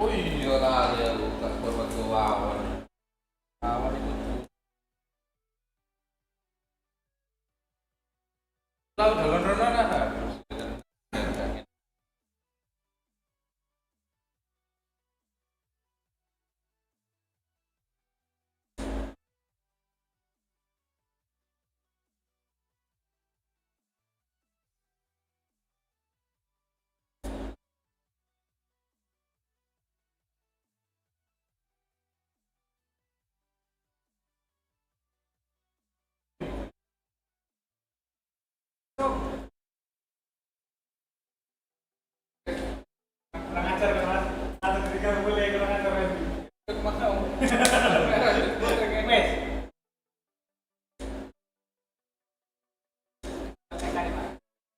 oh iya lah ya bukan korban ke wawan. Wawan itu. Lah udah londronan lah. Kurang ajar kan mas? Atau ketika boleh kurang ajar lagi. Kemana om? Mes.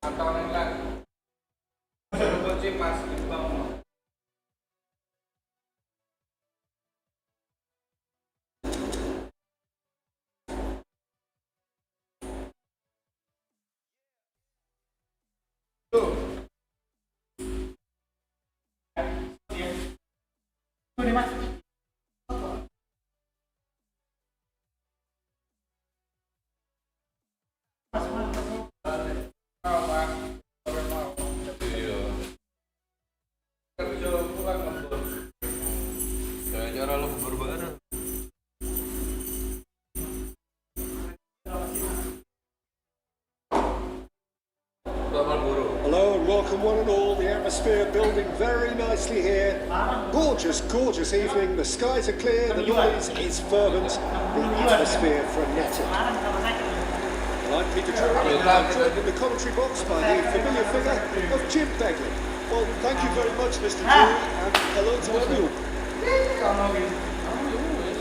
Atau yang lain? Kunci mas di bawah. Tuh mas. Iya. Kerja pulang lembur. Cara lembur bareng. Hello and welcome one and all. The atmosphere building very nicely here. Gorgeous, gorgeous evening. The skies are clear, the noise is fervent, the atmosphere frenetic. Well, I'm Peter Trevor, and I'm joined in the commentary box by the familiar figure of Jim Begley. Well, thank you very much, Mr. Drew, and hello to everyone.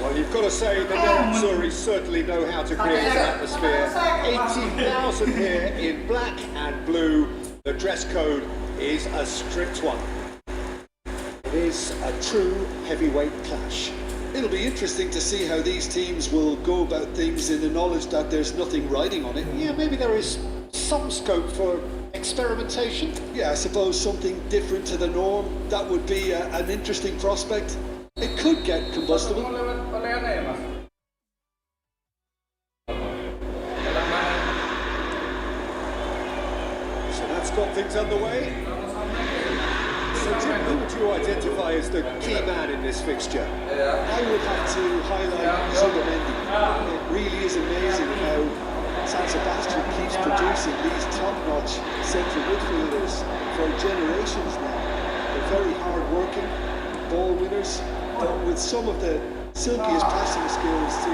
Well, you've got to say the Nerazzurri certainly know how to create an atmosphere. 80,000 here in black and blue. The dress code is a strict one. It is a true heavyweight clash. It'll be interesting to see how these teams will go about things in the knowledge that there's nothing riding on it. Yeah, maybe there is some scope for experimentation. Yeah, I suppose something different to the norm. That would be an interesting prospect. It could get combustible. Oleh anak ya mas? So that's got things underway. So Jim, who would you identify as the key man in this fixture? I would have to highlight Selamat. It really is amazing how San Sebastian keeps producing these top-notch central midfielders for generations now. They're very hard-working, ball winners, but with some of the silkiest passing skills to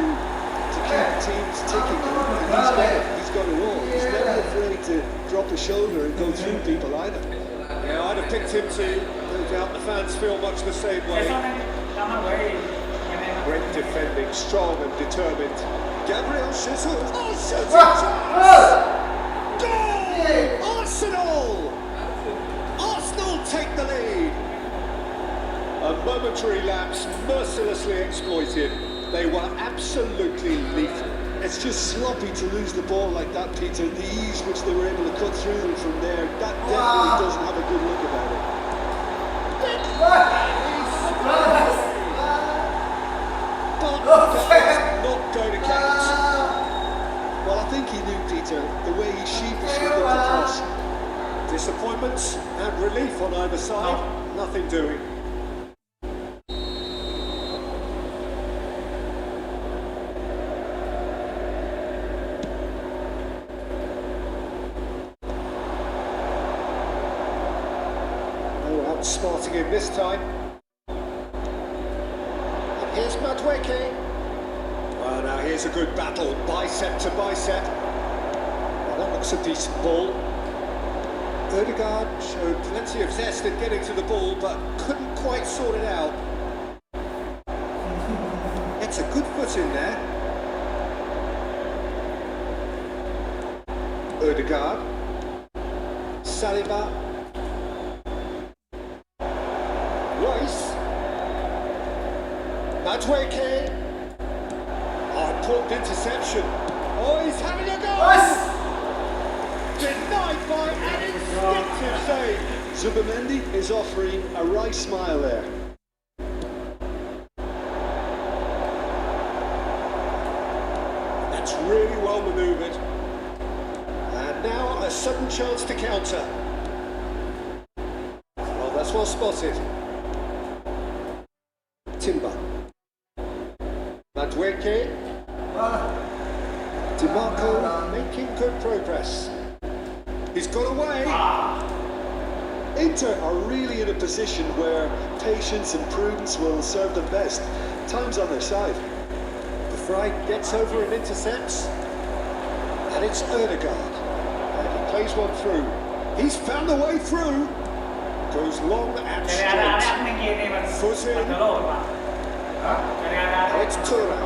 keep teams ticking. And he's got it all. He's never afraid to drop a shoulder and go through people either. Yeah, I'd have picked him to. No doubt the fans feel much the same way. Great defending, strong and determined. Gabriel Jesus. Oh, shooting chance! Goal! Arsenal! Arsenal take the lead. A momentary lapse mercilessly exploited. They were absolutely lethal. It's just sloppy to lose the ball like that, Peter. The ease which they were able to cut through them from there, that definitely doesn't have a good look about it. But that's not going to count. Well, I think he knew, Peter, the way he sheepishly got the cross. Disappointment and relief on either side. Nothing doing. Outsmarting him this time. And here's Madweke. Well, now here's a good battle, bicep to bicep. Well, that looks a decent ball. Ødegaard showed plenty of zest in getting to the ball, but couldn't quite sort it out. It's a good foot in there. Ødegaard. Selamat. Rice. Madweke. Oh, important interception. Oh, he's having a go! Denied by an instinctive save. Zubamendi is offering a wry smile there. That's really well manoeuvred. And now a sudden chance to counter. Well, that's well spotted. Timber. Madweke. DiMarco making good progress. He's got away. Inter are really in a position where patience and prudence will serve them best. Time's on their side. The Fry gets over and intercepts. And it's Ødegaard. And he plays one through. He's found the way through. Goes long and straight. Foot in. And it's Tura.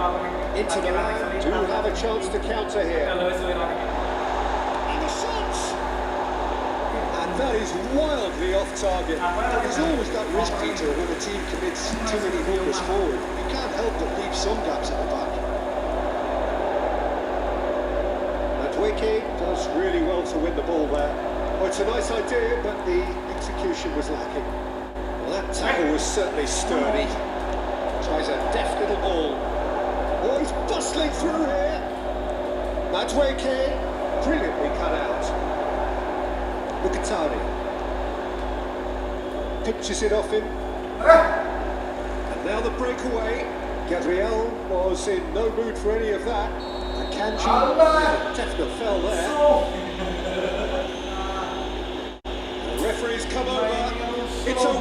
Inter Milan do have a chance to counter here. And the shots! And that is wildly off target. There's always that risk, Peter, when a team commits too many numbers forward. You can't help but leave some gaps at the back. Madweke does really well to win the ball there. Oh, it's a nice idea, but the execution was lacking. Well, that tackle was certainly sturdy. Tries a deft little ball. Oh, he's bustling through here. Madweke, brilliantly cut out. Mkhitaryan pitches it off him. And now the breakaway. Gabriel was in no mood for any of that. Akanji, a definite fell there. The referee's come over. It's a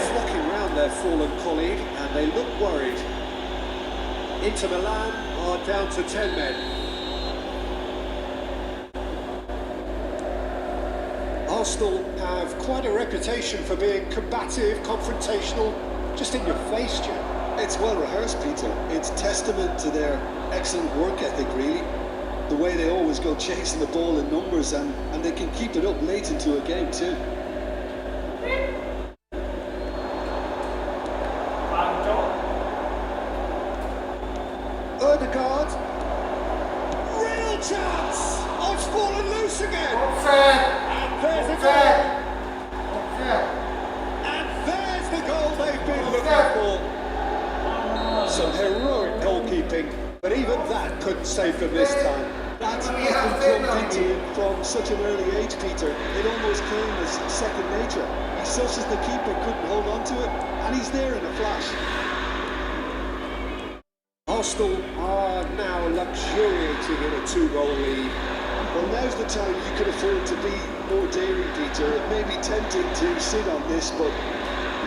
flocking round their fallen colleague, and they look worried. Inter Milan are down to 10 men. Arsenal have quite a reputation for being combative, confrontational, just in your face, Jim. It's well rehearsed, Peter. It's testament to their excellent work ethic, really. The way they always go chasing the ball in numbers, and they can keep it up late into a game too. Ødegaard. Real chance! Oh, it's fallen loose again! And there's the goal! And there's the goal they've been looking for. Some heroic goalkeeping, but even that couldn't save them this time. That's been plugged into him from such an early age, Peter. It almost came as second nature. He's such as the keeper couldn't hold on to it, and he's there in a flash. Arsenal are now luxuriating in a 2-goal lead. Well, now's the time you could afford to be more daring, Peter. It may be tempting to sit on this, but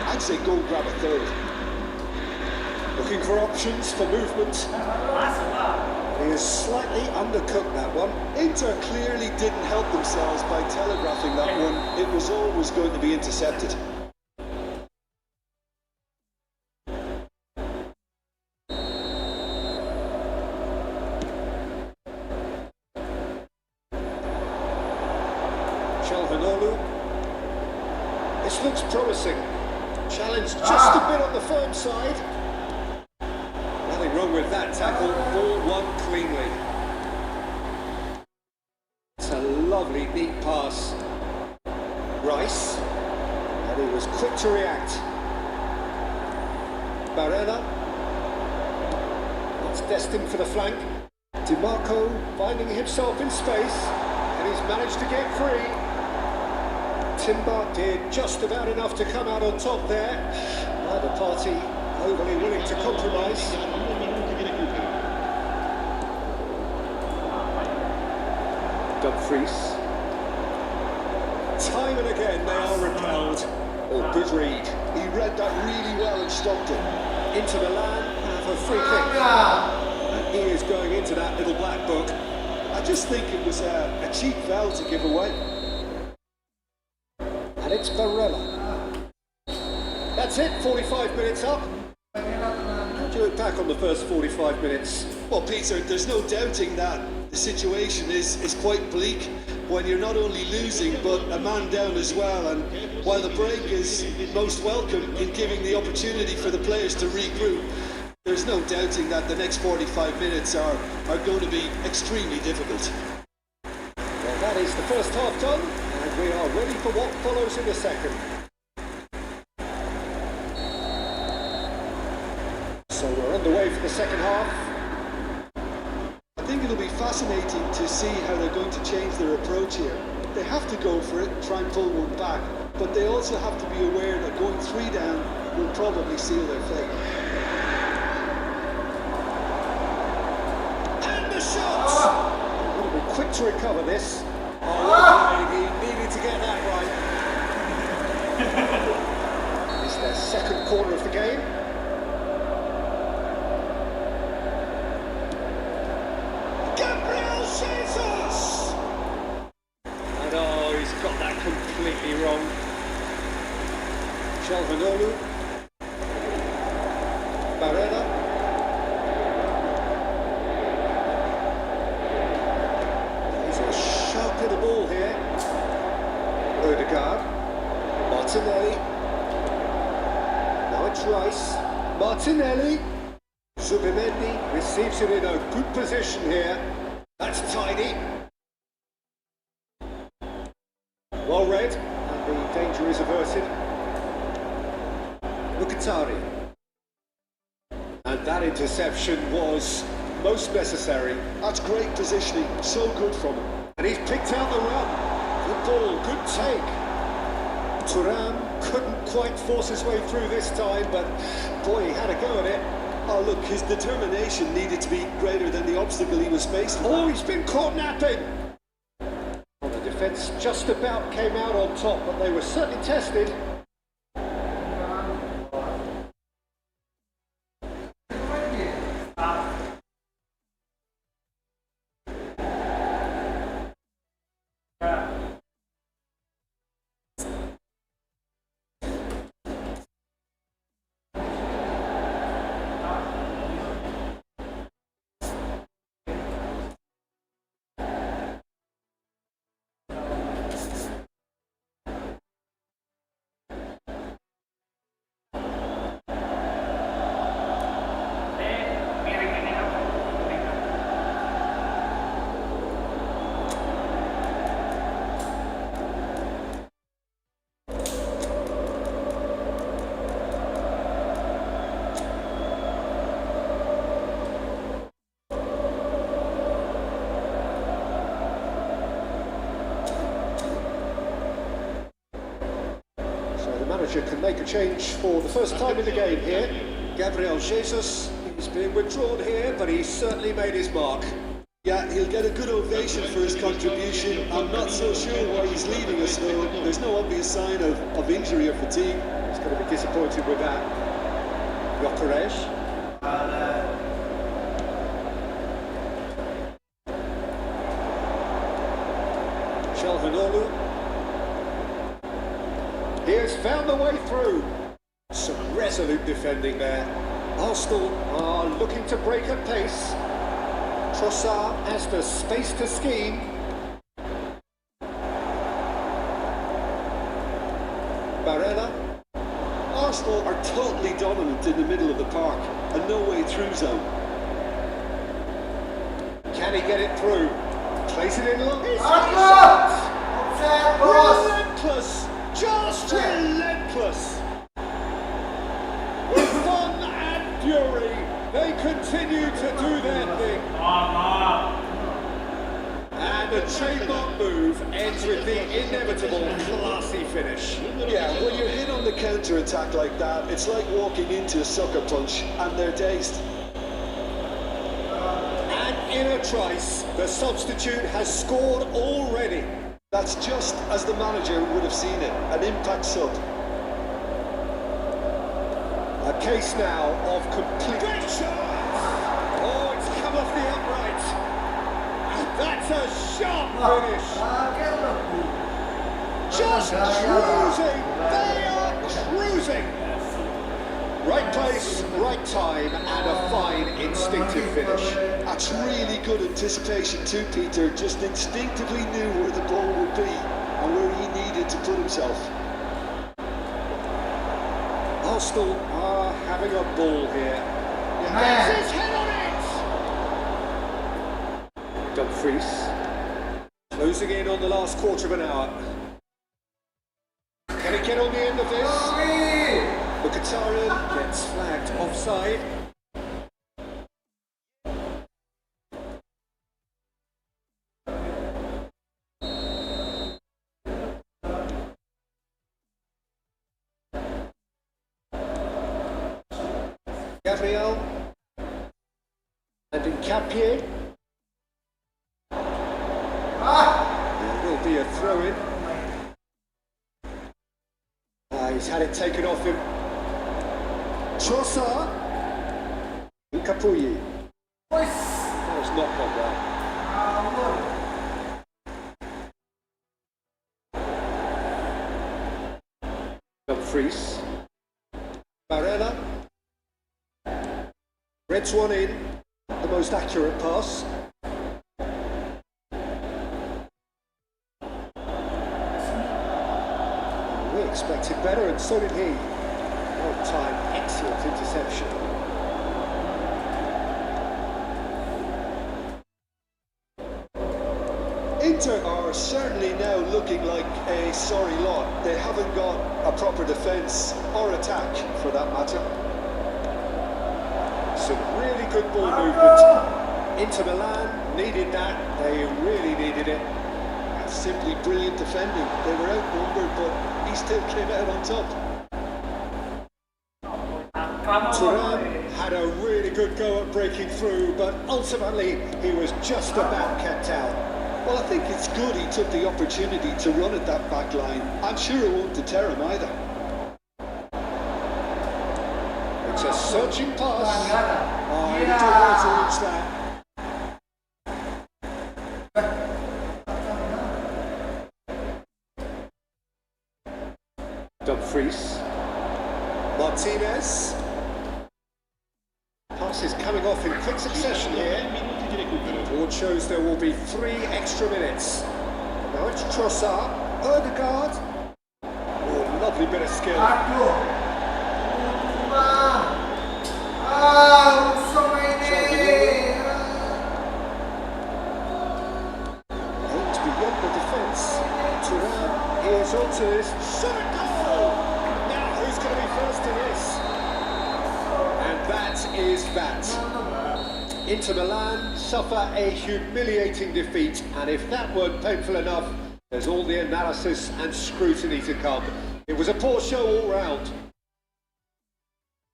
I'd say go grab a third. Looking for options for movement. He is slightly undercooked, that one. Inter clearly didn't help themselves by telegraphing that one. It was always going to be intercepted. This looks promising. Challenge just a bit on the firm side. Nothing wrong with that tackle. Ball won cleanly. It's a lovely, neat pass. Rice. And he was quick to react. Barella. That's destined for the flank. DiMarco finding himself in space. And he's managed to get free. Timber did just about enough to come out on top there. Neither party overly willing to compromise. Dumfries. Time and again they are repelled. Oh, good read. He read that really well and stopped it. Into Milan for a free kick. And he is going into that little black book. I just think it was a cheap foul to give away. And it's Barella. That's it, 45 minutes up. How do you look back on the first 45 minutes? Well, Peter, there's no doubting that the situation is quite bleak when you're not only losing but a man down as well. And while the break is most welcome in giving the opportunity for the players to regroup, there's no doubting that the next 45 minutes are going to be extremely difficult. Well, that is the first half done, and we are ready for what follows in the second. So we're underway for the second half. I think it'll be fascinating to see how they're going to change their approach here. They have to go for it and try and pull one back, but they also have to be aware that going 3 down will probably seal their fate. And the shot! We'll be quick to recover this. Oh, he needed to get that right. It's their second corner of the game. Jesus! And oh, he's got that completely wrong. Calhanoglu. Barella. He's a sharp little ball here. Odegaard. Martinelli. Now it's Rice. Martinelli. Zubimendi receives it in a good position here. That's tidy. Well read, and the danger is averted. Mkhitaryan. And that interception was most necessary. That's great positioning, so good from him. And he's picked out the run. Good ball, good take. Thuram couldn't quite force his way through this time, but boy, he had a go at it. Oh look, his determination needed to be greater than the obstacle he was facing. Oh, he's been caught napping. Well, the defence just about came out on top, but they were certainly tested. Can make a change for the first time in the game here. Gabriel Jesus, he's being withdrawn here, but he's certainly made his mark. Yeah, he'll get a good ovation for his contribution. I'm not so sure why he's leaving us though. There's no obvious sign of injury or fatigue. He's going to be disappointed with that. Gyökeres. Calhanoglu. He has found the way through. Some resolute defending there. Arsenal are looking to break at pace. Trossard has the space to scheme. Barella. trapped in the middle of the park, a no-way through zone. Can he get it through? Plays it in long. Relentless! Just relentless! With fun and fury, they continue to do their thing. And the trademark move ends with the inevitable classy finish. Yeah, when you're hit on the counter-attack like that, it's like walking into a sucker punch, and they're dazed. And in a trice, the substitute has scored already. That's just as the manager would have seen it, an impact sub. A case now of complete... Great shot! Oh, it's come off the upright. And that's a sharp finish. Just cruising. They are cruising. Right place, right time, and a fine instinctive finish. That's really good anticipation too, Peter. Just instinctively knew where the ball would be and where he needed to put himself. Arsenal are having a ball here. Gets his head on it! Dumfries closing in on the last quarter of an hour. Can he get on the end of this? Mkhitaryan gets flagged offside. Gabriel and Nkapie. There will be a throw-in. He's had it taken off him. Trossard. Nkapuyi. That was not gone well. Dumfries. Barella. Reds one in. The most accurate pass. We expected better, and so did he. Well timed, excellent interception. Inter are certainly now looking like a sorry lot. They haven't got a proper defence or attack, for that matter. Some really good ball movement. Inter Milan needed that. They really needed it. That's simply brilliant defending. They were outnumbered, but he still came out on top. Turan had a really good go at breaking through, but ultimately he was just about kept out. Well, I think it's good he took the opportunity to run at that back line. I'm sure it won't deter him either. It's a searching pass. Oh, he did well to reach that. Dumfries. Martinez. Pass is coming off in quick succession here. The board shows there will be 3 extra minutes. Now it's Trossard. Ødegaard. Oh, lovely bit of skill. Aimed beyond the defence. Turan is onto this. Shot goal! Now who's going to be first to this? And that is that. Inter Milan suffer a humiliating defeat, and if that weren't painful enough, there's all the analysis and scrutiny to come. It was a poor show all round.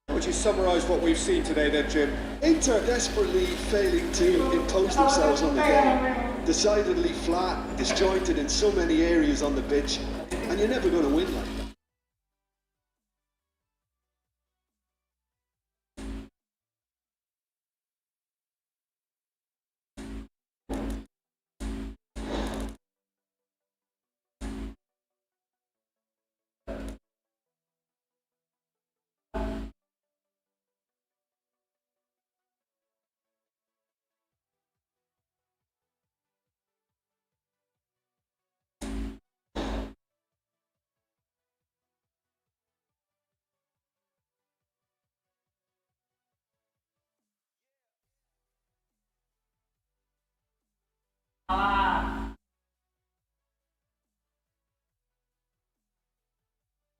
Would you summarise what we've seen today then, Jim? Inter desperately failing to impose themselves on the game. Decidedly flat, disjointed in so many areas on the pitch, and you're never going to win like that.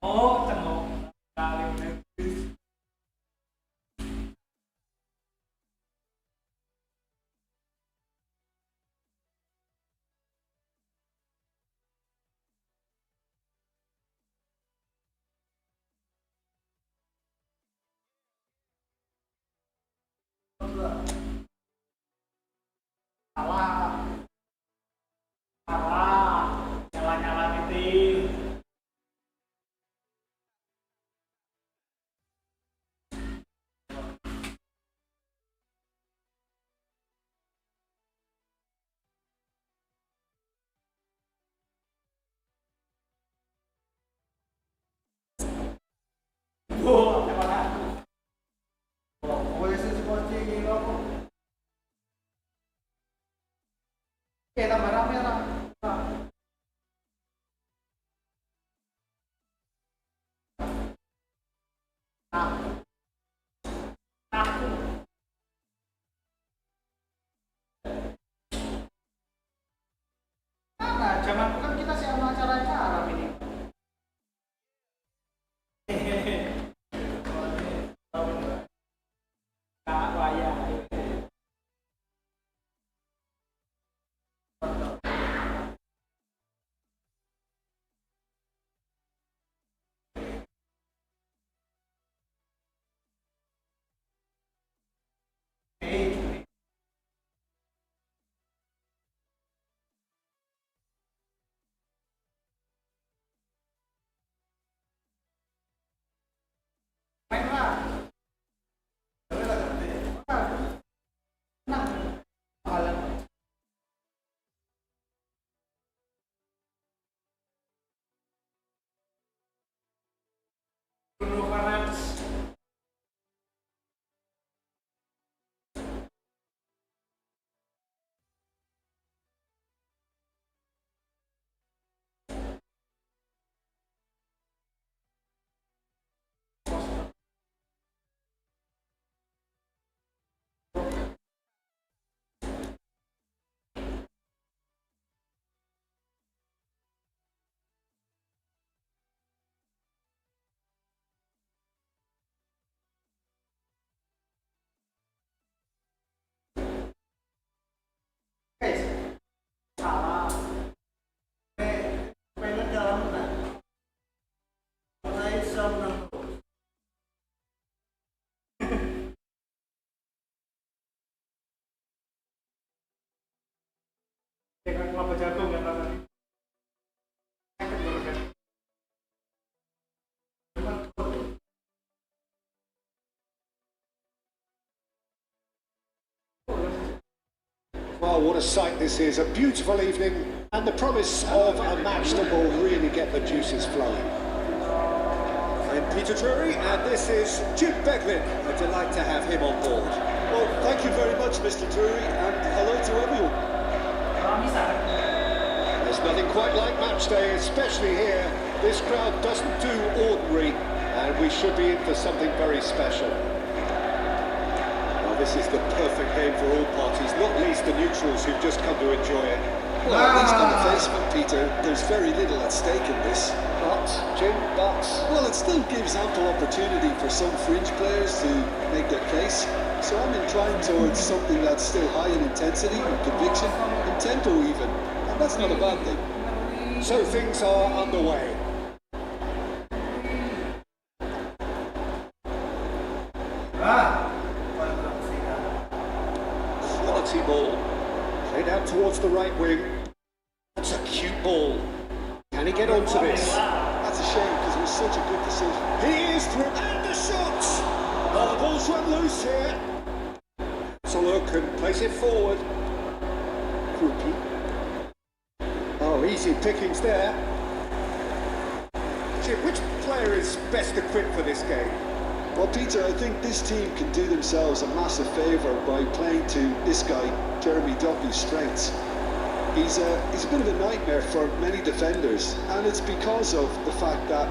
Oh, tengok. Kali salah. Salah. Nyala-nyala titik. Oh, nyala aku. Oh, boleh seperti ini loh. Oke, tambah rame lah. Aku. Karena zaman kan kita siapa acara-acara ini. Kak wayang. Salah. Pengen dalam enggak? Mulai sama. Jangan kelapa jagung ya tadi. Well, what a sight this is. A beautiful evening and the promise of a match that will really get the juices flowing. I'm Peter Drury, and this is Jim Beglin. A delight to have him on board. Well, thank you very much, Mr. Drury, and hello to everyone. There's nothing quite like match day, especially here. This crowd doesn't do ordinary, and we should be in for something very special. Well, this is the perfect game for all parties, not least the neutrals who've just come to enjoy it. Well, at least on the face of it, Peter, there's very little at stake in this. But, Jim, Well, it still gives ample opportunity for some fringe players to make their case. So I'm inclined towards something that's still high in intensity and conviction, and tempo even. And that's not a bad thing. so things are underway. Quality ball. Played out towards the right wing. That's a cute ball. Can he get onto this? That's a shame because it was such a good decision. He is through, and the shot! Oh, the ball's run loose here. So look and place it forward. Krupi. Oh, easy pickings there. Jim, which player is best equipped for this game? Well, Peter, I think this team can do themselves a massive favour by playing to this guy, Jeremy Duffy's strengths. He's a bit of a nightmare for many defenders, and it's because of the fact that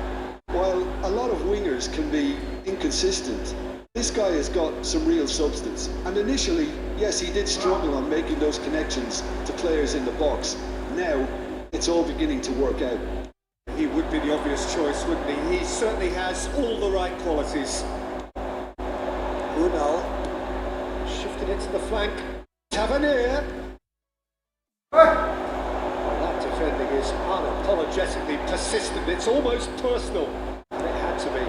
while a lot of wingers can be inconsistent, this guy has got some real substance. And initially, yes, he did struggle on making those connections to players in the box. Now, it's all beginning to work out. He would be the obvious choice, wouldn't he? He certainly has all the right qualities. Unal shifted it to the flank. Tavernier. That defending is unapologetically persistent. It's almost personal, and it had to be.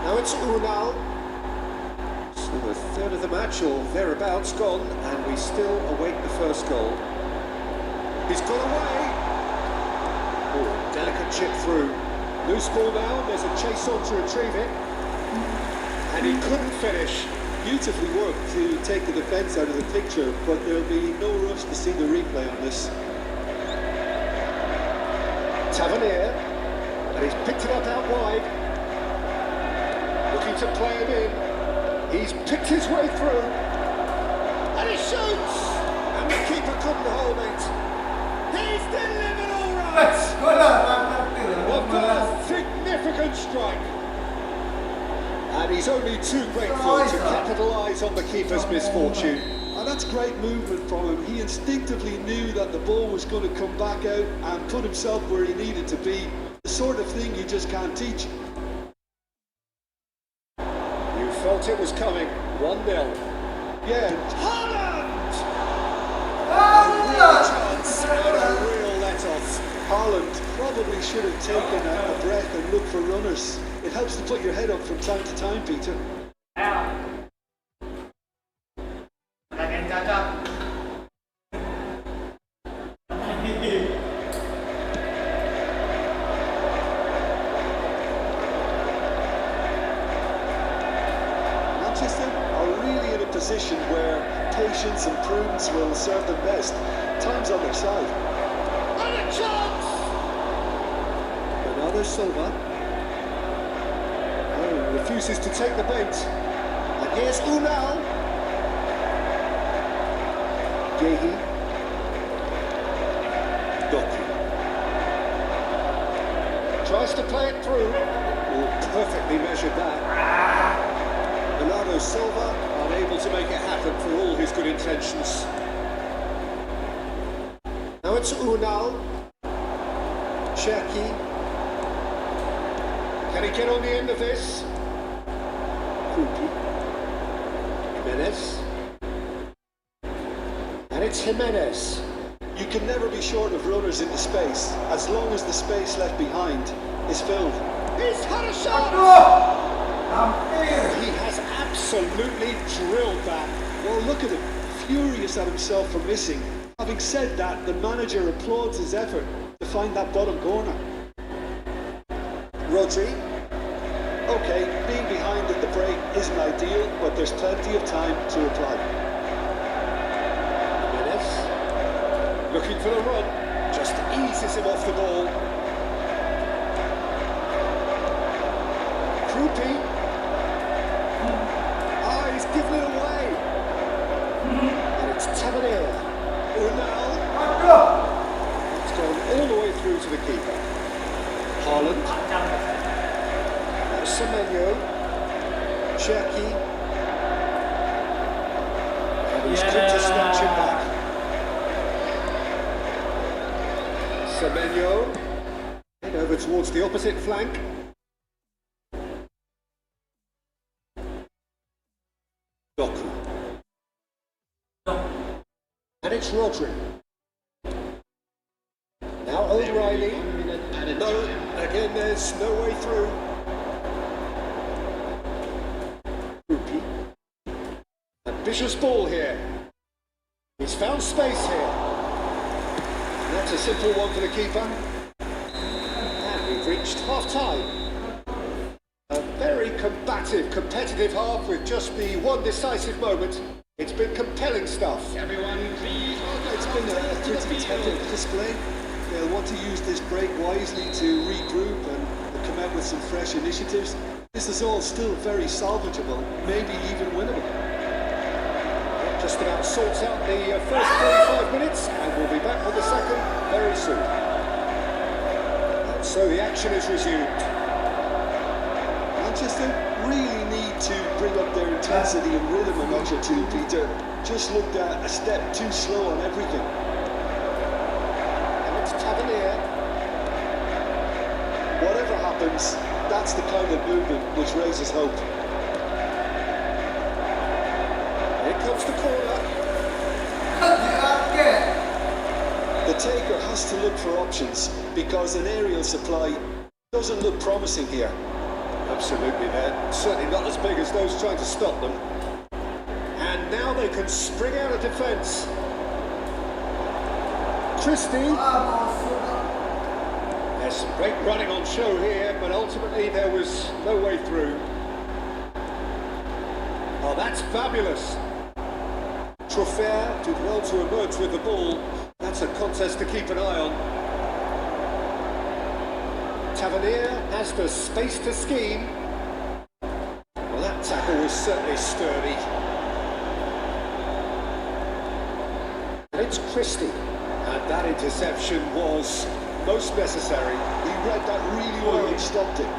Now it's Unal. So a third of the match or thereabouts gone, and we still await the first goal. He's got away. Oh, delicate chip through. Loose ball now. There's a chase on to retrieve it, and he couldn't finish. Beautifully worked to take the defence out of the picture, but there'll be no rush to see the replay on this. Tavernier, and he's picked it up out wide. Looking to play him in. He's picked his way through, and he shoots, and the keeper couldn't hold it. He's delivered all right. What a significant strike. And he's only too grateful to capitalise on the keeper's misfortune. And that's great movement from him. He instinctively knew that the ball was going to come back out and put himself where he needed to be. The sort of thing you just can't teach. You felt it was coming. 1-0. Yeah. Haaland! A real chance and a real let-off. Haaland probably should have taken a breath and looked for runners. It helps to put your head up from time to time, Peter. Manchester are really in a position where patience and prudence will serve them best. Time's on their side. And a chance! Bernardo Silva. Refuses to take the bait. And here's Unal. Gehi. Doku. Tries to play it through. Oh, perfectly measured that. Bernardo Silva unable to make it happen for all his good intentions. Now it's Unal. Cherki. Can he get on the end of this? Jimenez. And it's Jimenez. You can never be short of runners into space, as long as the space left behind is filled. He's had a shot! He has absolutely drilled that. Well, look at him, furious at himself for missing. Having said that, the manager applauds his effort to find that bottom corner. Rodri. Okay, being behind at the break isn't ideal, but there's plenty of time to reply. Jimenez. Looking for the run. Just eases him off the ball. Krupi. Ah, he's given it away. And it's Tavernier. Unal. It's gone all the way through to the keeper. Haaland. Semenyo, Cherki, and he's quick to snatch him back. Semenyo, head over towards the opposite flank. Doku. And it's Rodri. Now O'Reilly. No, again there's no way through. Vicious ball here. He's found space here. And that's a simple one for the keeper. And we've reached half-time. A very combative, competitive half with just the one decisive moment. It's been compelling stuff. Everyone, please. It's been a pretty tepid display. They'll want to use this break wisely to regroup and come out with some fresh initiatives. This is all still very salvageable, maybe even winnable. Just about sorts out the first 45 minutes, and we'll be back with the second very soon. And so the action is resumed. Manchester really need to bring up their intensity and rhythm a notch or two, Peter. Just looked a step too slow on everything. And it's Tavernier. times, that's the kind of movement which raises hope. Here comes the corner. The taker has to look for options because an aerial supply doesn't look promising here. Absolutely, they're certainly not as big as those trying to stop them. And now they can spring out of defence. Christie. There's some great running on show here, but ultimately there was no way through. Oh, that's fabulous. Trophea did well to emerge with the ball. That's a contest to keep an eye on. Tavernier has the space to scheme. Well, that tackle was certainly sturdy. And it's Christie. And that interception was most necessary. He read that really well and stopped it.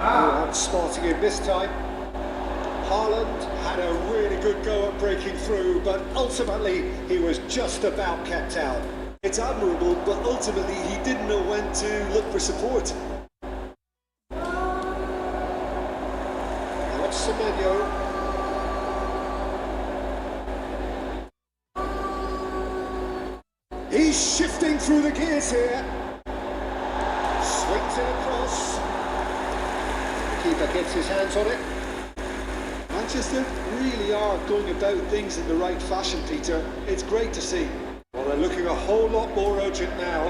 Oh, outsmarting him this time. Haaland had a really good go at breaking through, but ultimately he was just about kept out. It's admirable, but ultimately he didn't know when to look for support. Now it's Semenyo. He's shifting through the gears here. Swings it across. The keeper gets his hands on it. Manchester really are going about things in the right fashion, Peter. It's great to see. Well, they're looking a whole lot more urgent now.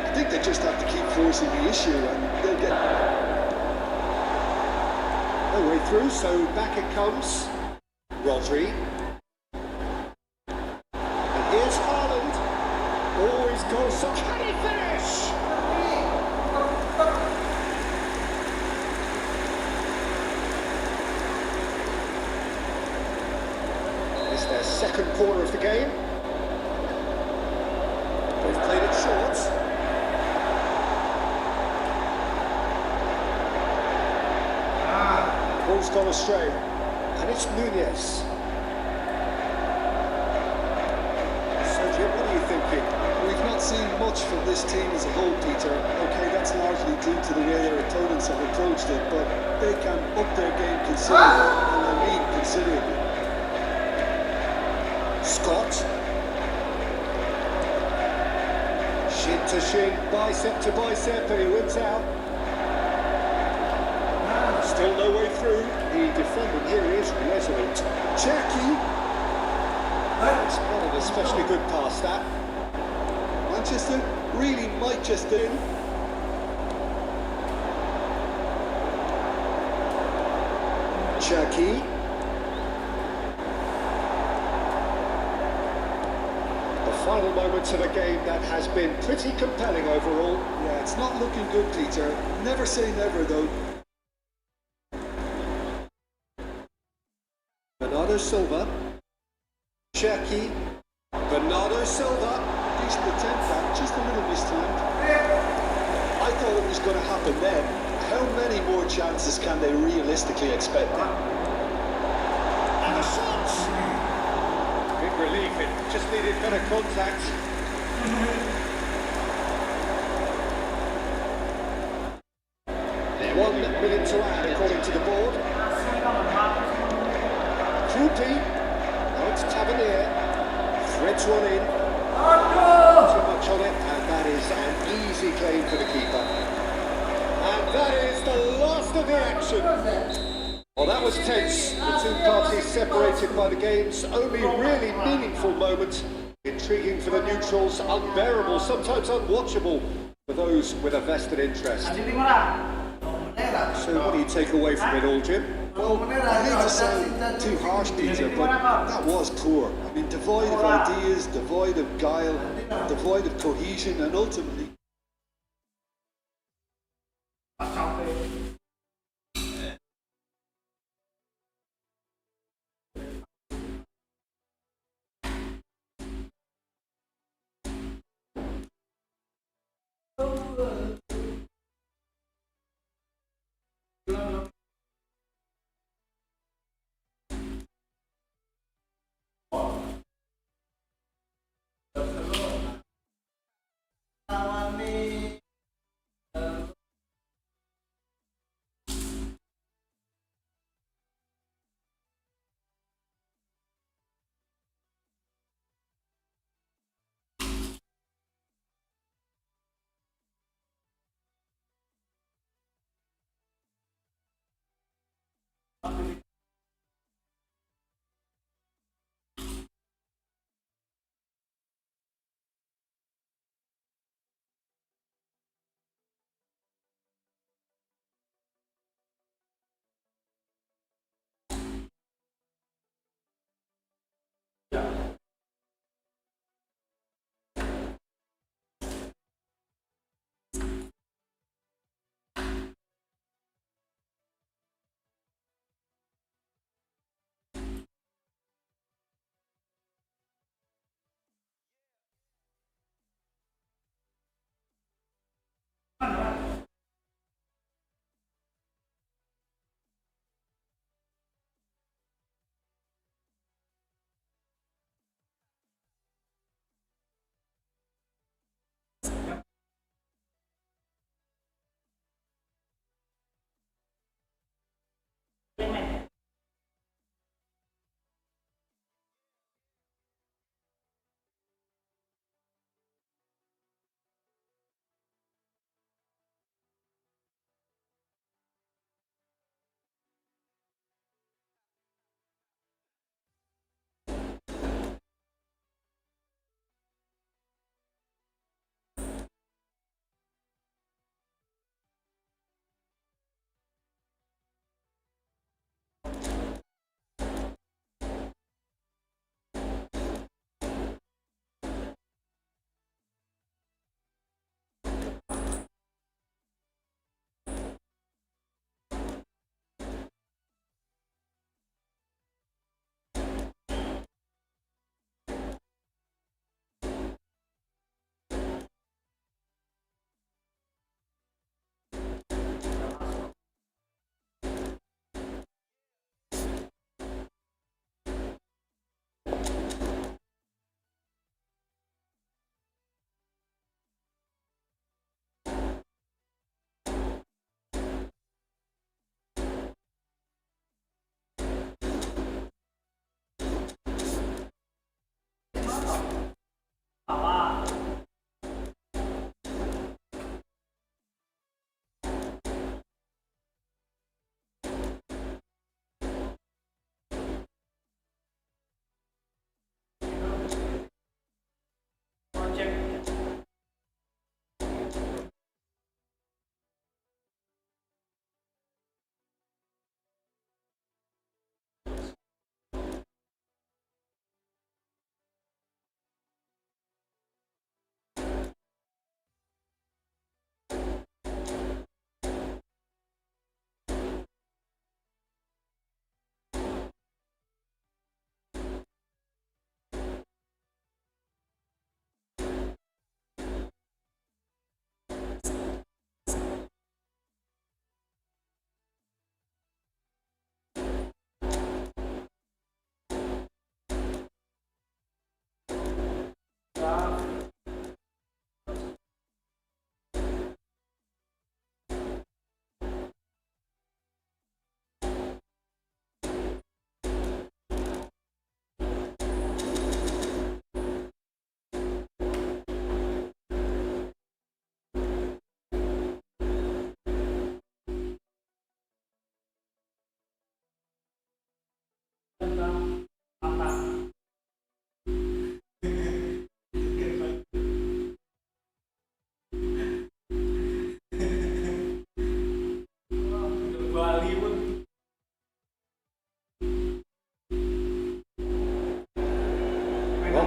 I think they just have to keep forcing the issue and they'll get... No way through, so back it comes. Rodri. And here's Haaland. Oh, he's got some... Can he finish? It's their second corner of the game. They've played it short. Ball's gone astray. And it's Nunez. So, Jim, what are you thinking? We've not seen much from this team as a whole, Peter. Okay, that's largely due to the way their opponents have approached it, but they can up their game considerably and they lead considerably. Scott. Shin to shin, bicep to bicep, and he wins out. Still no way through. The defendant here is resolute. Jackie. It's not an especially good pass, that. Manchester really might just in. Jackie. Final moments of a game that has been pretty compelling overall. Yeah, it's not looking good, Peter. Never say never, though. Bernardo Silva. Cherki. Bernardo Silva. Decent attempt, that. Just a little mistimed. I thought it was going to happen then. How many more chances can they realistically expect? And a shot! Big relief, it just needed better contact. 1 minute to add according to the board. Krupi. Now it's Tavernier. Threads one in. Too much on it, and that is an easy claim for the keeper. And that is the last of the action. Well, that was tense. The two parties separated by the game's only really meaningful moment. Intriguing for the neutrals, unbearable, sometimes unwatchable for those with a vested interest. So what do you take away from it all, Jim? Well, I hate to sound too harsh, Peter, but that was poor. I mean, devoid of ideas, devoid of guile, devoid of cohesion, and ultimately...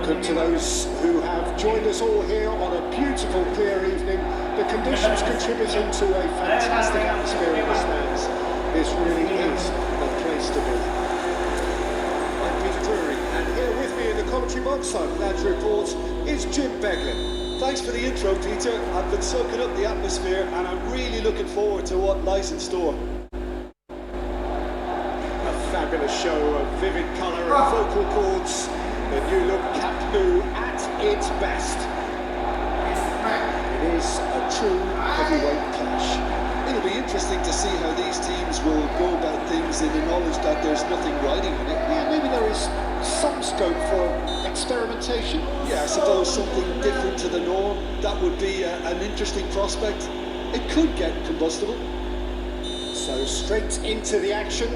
Welcome to those who have joined us all here on a beautiful, clear evening. The conditions contributing to a fantastic atmosphere in the stands. This really is the place to be. I'm Peter Drury, and here with me in the commentary box, I'm glad to report, is Jim Beglin. Thanks for the intro, Peter. I've been soaking up the atmosphere and I'm really looking forward to what lies in store. A fabulous show of vivid colour and vocal cords. The new look Cap Blue at its best. It is a true heavyweight clash. It'll be interesting to see how these teams will go about things in the knowledge that there's nothing riding on it. Yeah, maybe there is some scope for experimentation. Yeah, I suppose something different to the norm. That would be an interesting prospect. It could get combustible. So straight into the action.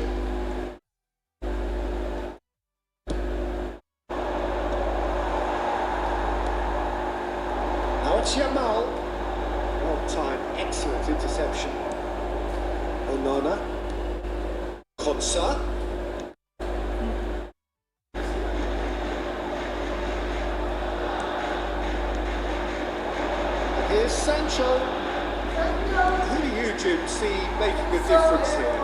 Now it's Yamal. Well timed, excellent interception. Onana. Konsa. Here's Sancho. Who do you, Jim, see making a difference here?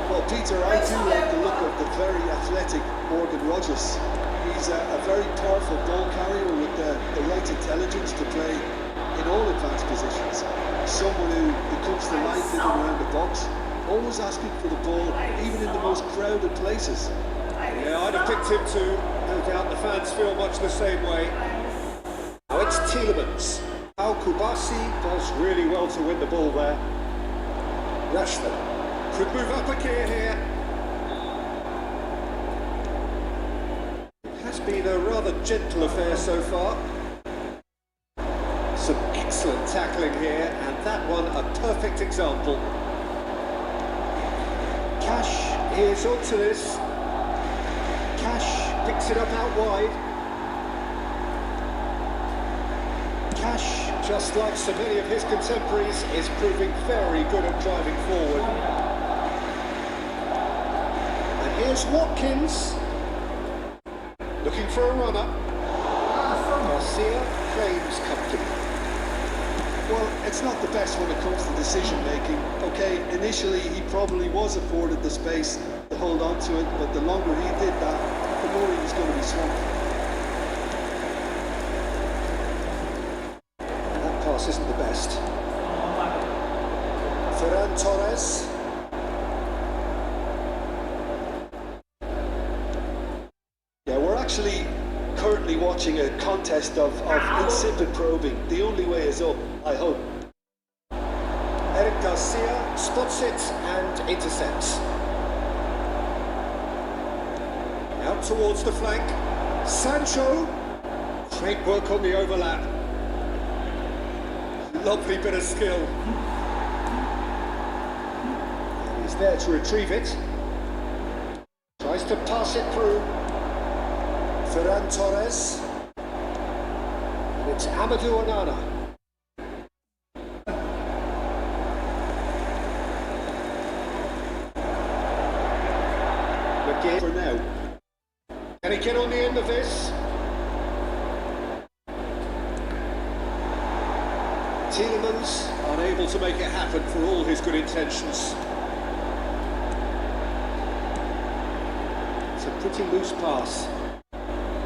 Well, Peter, I do like the look of the very athletic Morgan Rogers. He's a very powerful ball carrier with the right intelligence to play in all advanced positions. Someone who comes to life in and around the box, always asking for the ball, even in the most crowded places. Yeah, I'd have picked him too. No doubt the fans feel much the same way. Now it's Tielemans. Al-Kubasi does really well to win the ball there. Rashford could move up a gear here. It has been a rather gentle affair so far. Some excellent tackling here, and that one a perfect example. Cash is onto this. Cash picks it up out wide. Cash, just like so many of his contemporaries, is proving very good at driving forward. And here's Watkins, looking for a runner. Garcia claims comfortably. Well, it's not the best when it comes to decision making. Okay, initially he probably was afforded the space to hold on to it, but the longer he did that, the more he was going to be swamped. Pass isn't the best. Ferran Torres. Yeah, we're actually currently watching a contest of insipid probing. The only way is up, I hope. Eric Garcia spots it and intercepts. Out towards the flank. Sancho. Great work on the overlap. Lovely bit of skill. And he's there to retrieve it. Tries to pass it through. Ferran Torres. And it's Amadou Onana. McGinn for now. Can he get on the end of this? Tielemans unable to make it happen for all his good intentions. It's a pretty loose pass.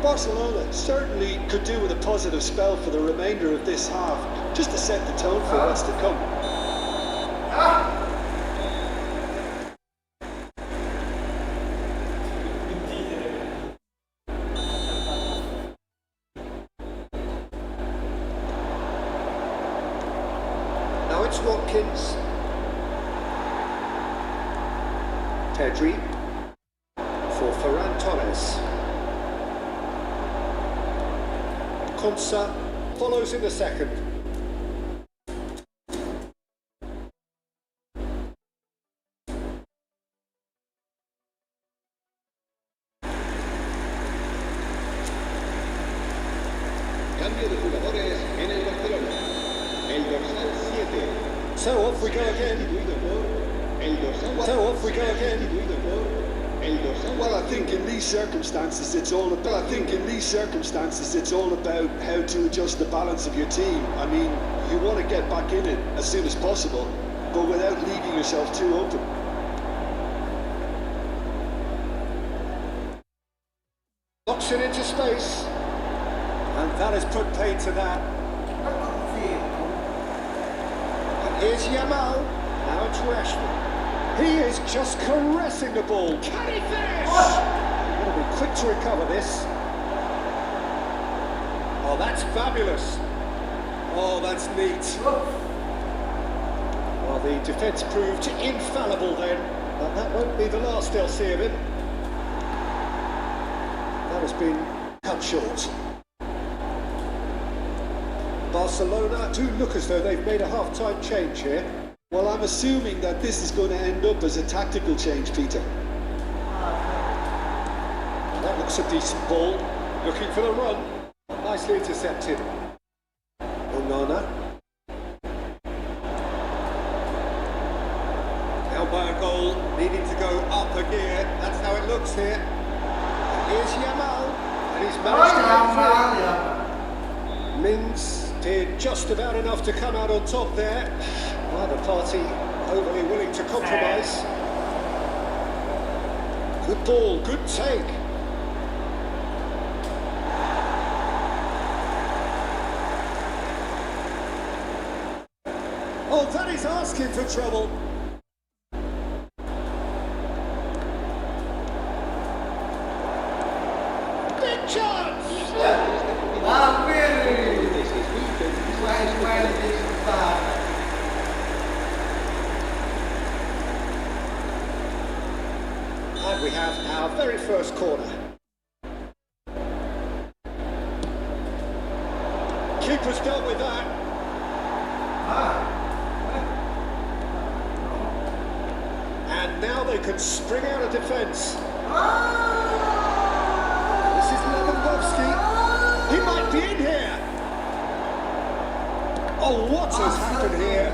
Barcelona certainly could do with a positive spell for the remainder of this half, just to set the tone for what's to come. Now it's Watkins. Pedri for Ferran Torres. Konsa follows in the second. Cambio de jugadores en el Barcelona. El dorsal 7. So off we go again. Sustituido por el dorsal So off we go again. Sustituido por el dorsal Well, I think in these circumstances, it's all about. I think in these circumstances, it's all about how to adjust the balance of your team. I mean, you want to get back in it as soon as possible, but without leaving yourself too open. Knocks it into space. And that has put paid to that. And here's Yamal. Now it's Rashford. He is just caressing the ball. Can he finish? He's going to be quick to recover this. Oh, that's fabulous. Oh, that's neat. Well, the defence proved infallible then. But that won't be the last they'll see of him. That has been cut short. Barcelona do look as though they've made a half-time change here. Well, I'm assuming that this is going to end up as a tactical change, Peter. That looks a decent ball. Looking for the run. Nicely intercepted. Onana. Now by a goal, needing to go up a gear. That's how it looks here. Here's Yamal, and he's managed to get through. Mins did just about enough to come out on top there. Neither party overly willing to compromise. Good ball, good take. Oh, that is asking for trouble. Big chance! And we have our very first corner. Keeper's dealt with that. And now they can spring out of defence. This is Lewandowski. He might be in here. Oh, what has happened here?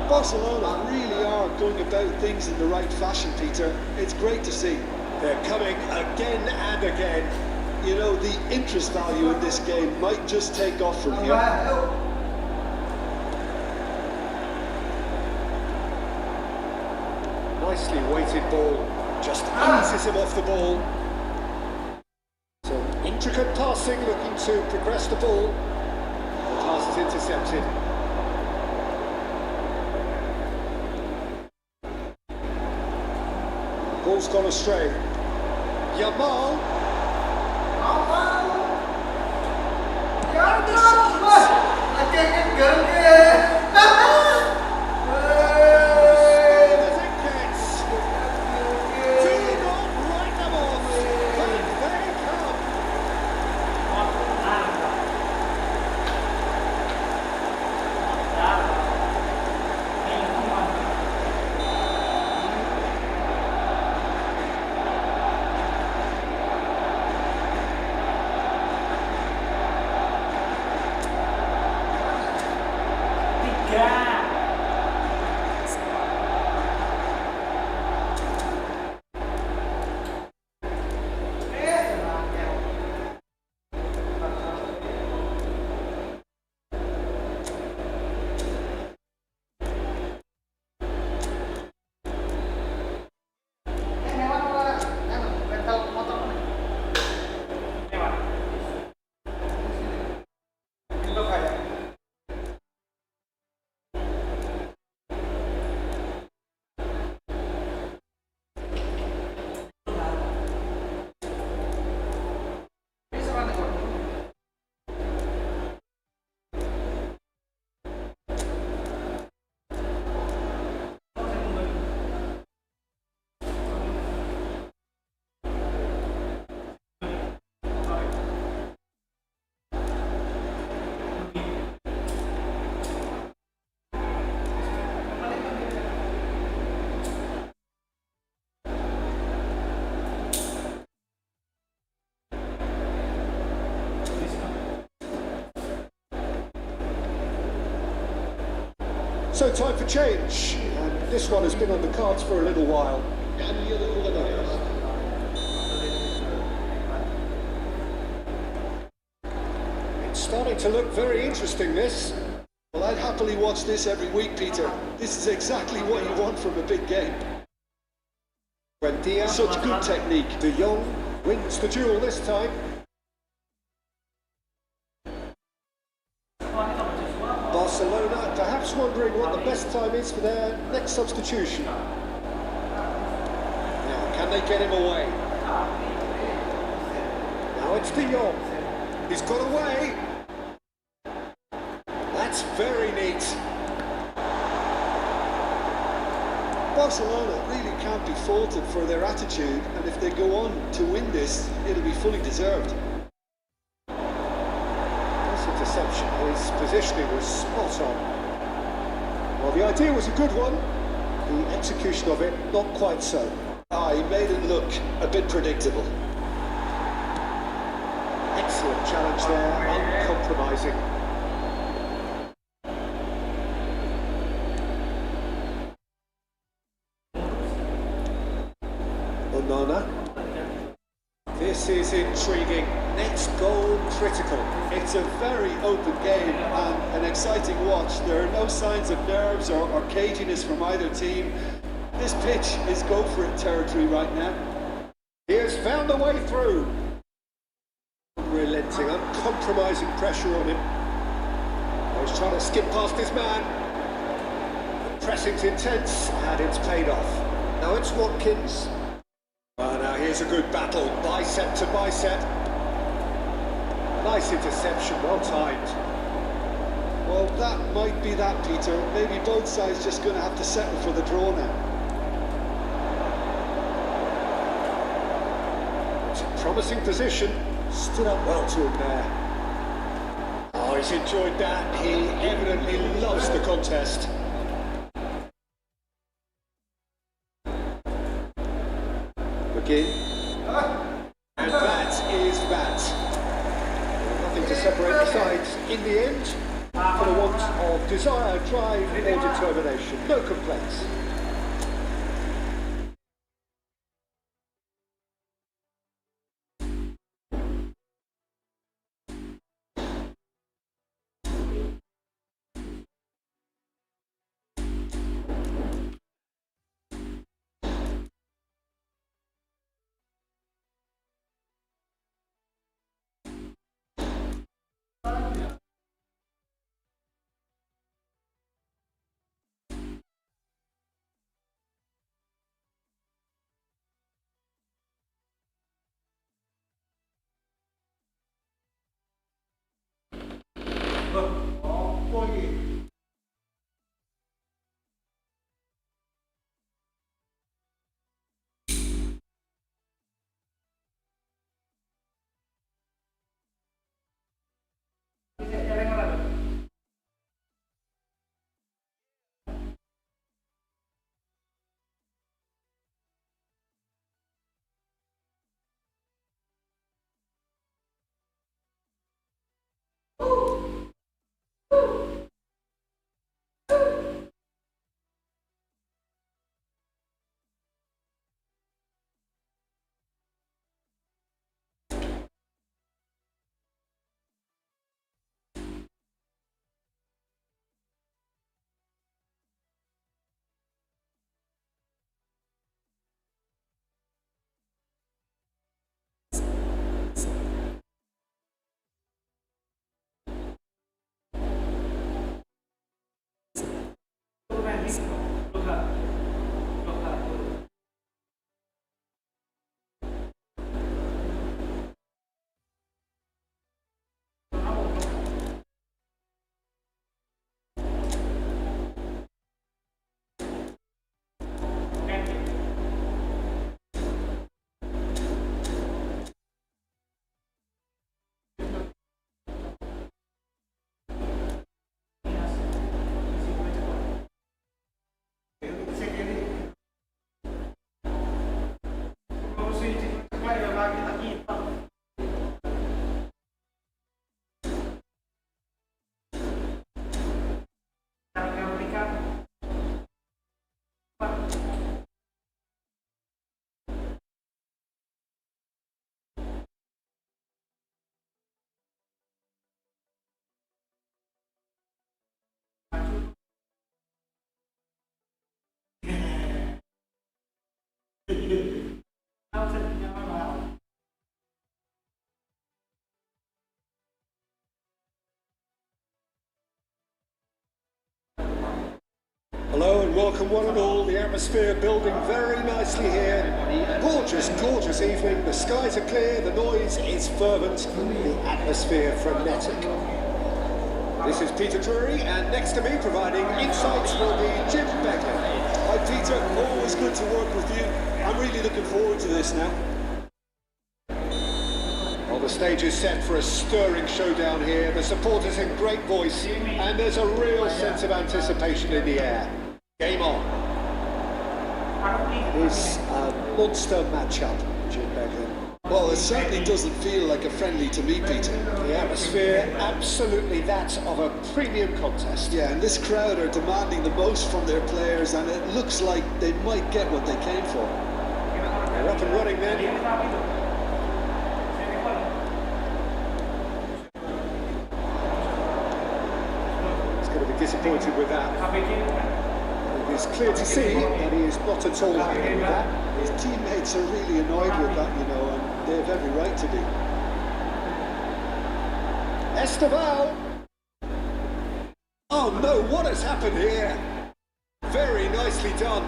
Barcelona really are going about things in the right fashion, Peter. It's great to see. They're coming again and again. You know, the interest value in this game might just take off from here. Nicely weighted ball. Just eases him off the ball. So intricate passing, looking to progress the ball. The pass is intercepted. Ball's gone astray. Yamal. As it gets. Do not write them off. Back they come. Also time for change, and this one has been on the cards for a little while. Cambio de jugadores. It's starting to look very interesting, this. Well, I'd happily watch this every week, Peter. This is exactly what you want from a big game. Buendia, Such good technique. De Jong wins the duel this time. Barcelona perhaps wondering what the best time is for their next substitution. Now, can they get him away? Now it's De Jong. He's got away. That's very neat. Barcelona really can't be faulted for their attitude, and if they go on to win this, it'll be fully deserved. This interception, his positioning was spot on. Well, the idea was a good one. The execution of it, not quite so. He made it look a bit predictable. Excellent challenge there, uncompromising. Onana. This is intriguing. Next goal critical. It's a very open game and an exciting watch. There are no signs of nerves or caginess from either team. This pitch is go-for-it territory right now. He has found a way through. Unrelenting, uncompromising pressure on him. He's trying to skip past his man. The pressing's intense and it's paid off. Now it's Watkins. Now here's a good battle, bicep to bicep. Nice interception, well timed. Well, that might be that, Peter. Maybe both sides just going to have to settle for the draw now. It's a promising position. Stood up well to him there. Oh, he's enjoyed that. He evidently loves the contest. McGinn. And that is that. Nothing to separate the sides in the end. For the want of desire, drive or determination. No complaints. Hello and welcome one and all. The atmosphere building very nicely here. Gorgeous, gorgeous evening. The skies are clear, the noise is fervent, the atmosphere frenetic. This is Peter Drury, and next to me providing insights will be Jim Beckler. Hi Peter, always good to work with you. I'm really looking forward to this now. Well, the stage is set for a stirring showdown here. The supporters in great voice, and there's a real sense of anticipation in the air. Game on. It is a monster matchup, Jim Beckler. Well, it certainly doesn't feel like a friendly to me, Peter. The atmosphere, absolutely that of a premium contest. Yeah, and this crowd are demanding the most from their players, and it looks like they might get what they came for. They're up and running then. He's going to be disappointed with that. It is clear to see that he is not at all happy with that. His teammates are really annoyed with that, you know, and they have every right to be. Esteval! Oh no, what has happened here? Very nicely done.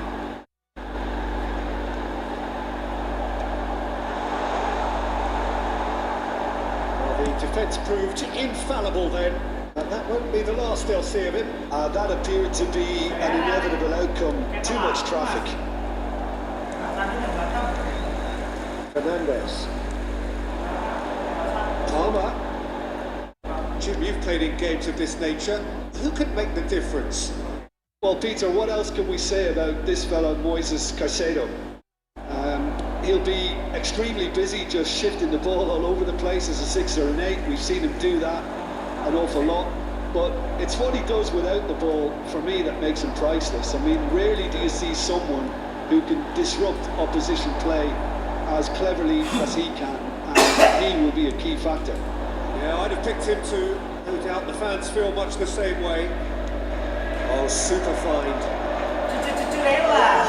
Well, the defence proved infallible then. And that won't be the last they'll see of him. That appeared to be an inevitable outcome. Too much traffic. Fernandez. Palmer. Jim, you've played in games of this nature. Who could make the difference? Well, Peter, what else can we say about this fellow, Moises Caicedo? He'll be extremely busy just shifting the ball all over the place as a 6 or an 8. We've seen him do that an awful lot, but it's what he does without the ball, for me, that makes him priceless. I mean, rarely do you see someone who can disrupt opposition play as cleverly as he can, and he will be a key factor. Yeah, I'd have picked him too. No doubt the fans feel much the same way. Oh, super find.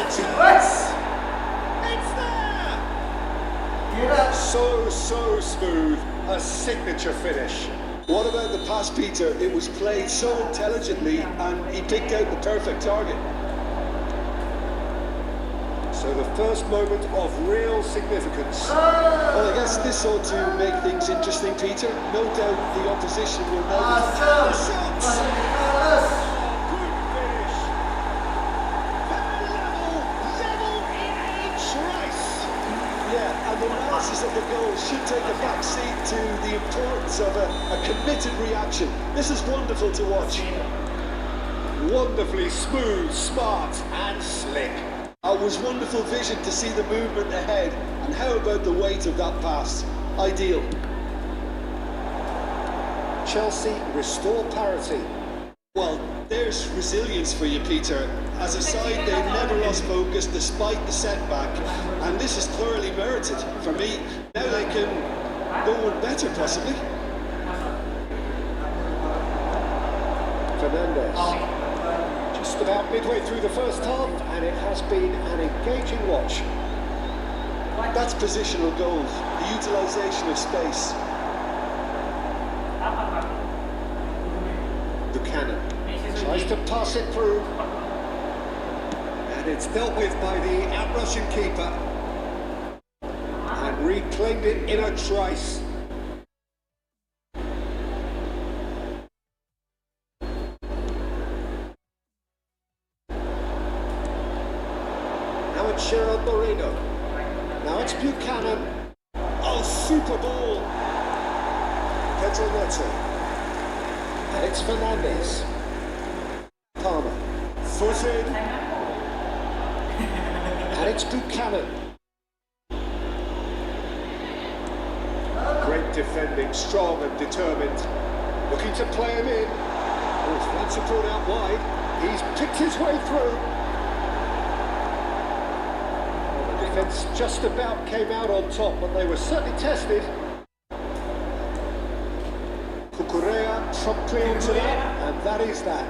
It's there! So smooth. A signature finish. What about the pass, Peter? It was played so intelligently, and he picked out the perfect target. So the first moment of real significance. Well, I guess this ought to make things interesting, Peter. No doubt the opposition will now be shots. Good finish. Level in a trice. Yeah, and the analysis of the goal should take a back seat to the importance of a committed reaction. This is wonderful to watch. Wonderfully smooth, smart and slick. It was wonderful vision to see the movement ahead, and how about the weight of that pass? Ideal. Chelsea restore parity. Well, there's resilience for you, Peter. As a side, they never lost focus despite the setback, and this is thoroughly merited for me. Now they can go one better, possibly. Fernandez. Just about midway through the first half, and it has been an engaging watch. That's positional goal, the utilisation of space. Buchanan tries to pass it through, and it's dealt with by the out-rushing keeper, and reclaimed it in a trice. Now it's Gerard Moreno. Now it's Buchanan. Oh, super ball. Pedro Neto. And it's Fernandez. Palmer. Foot in. And it's Buchanan. Great defending, strong and determined. Looking to play him in. Oh, his flanks are brought out wide. He's picked his way through. The defence just about came out on top, but they were certainly tested. Cucurella promptly onto that, and that is that.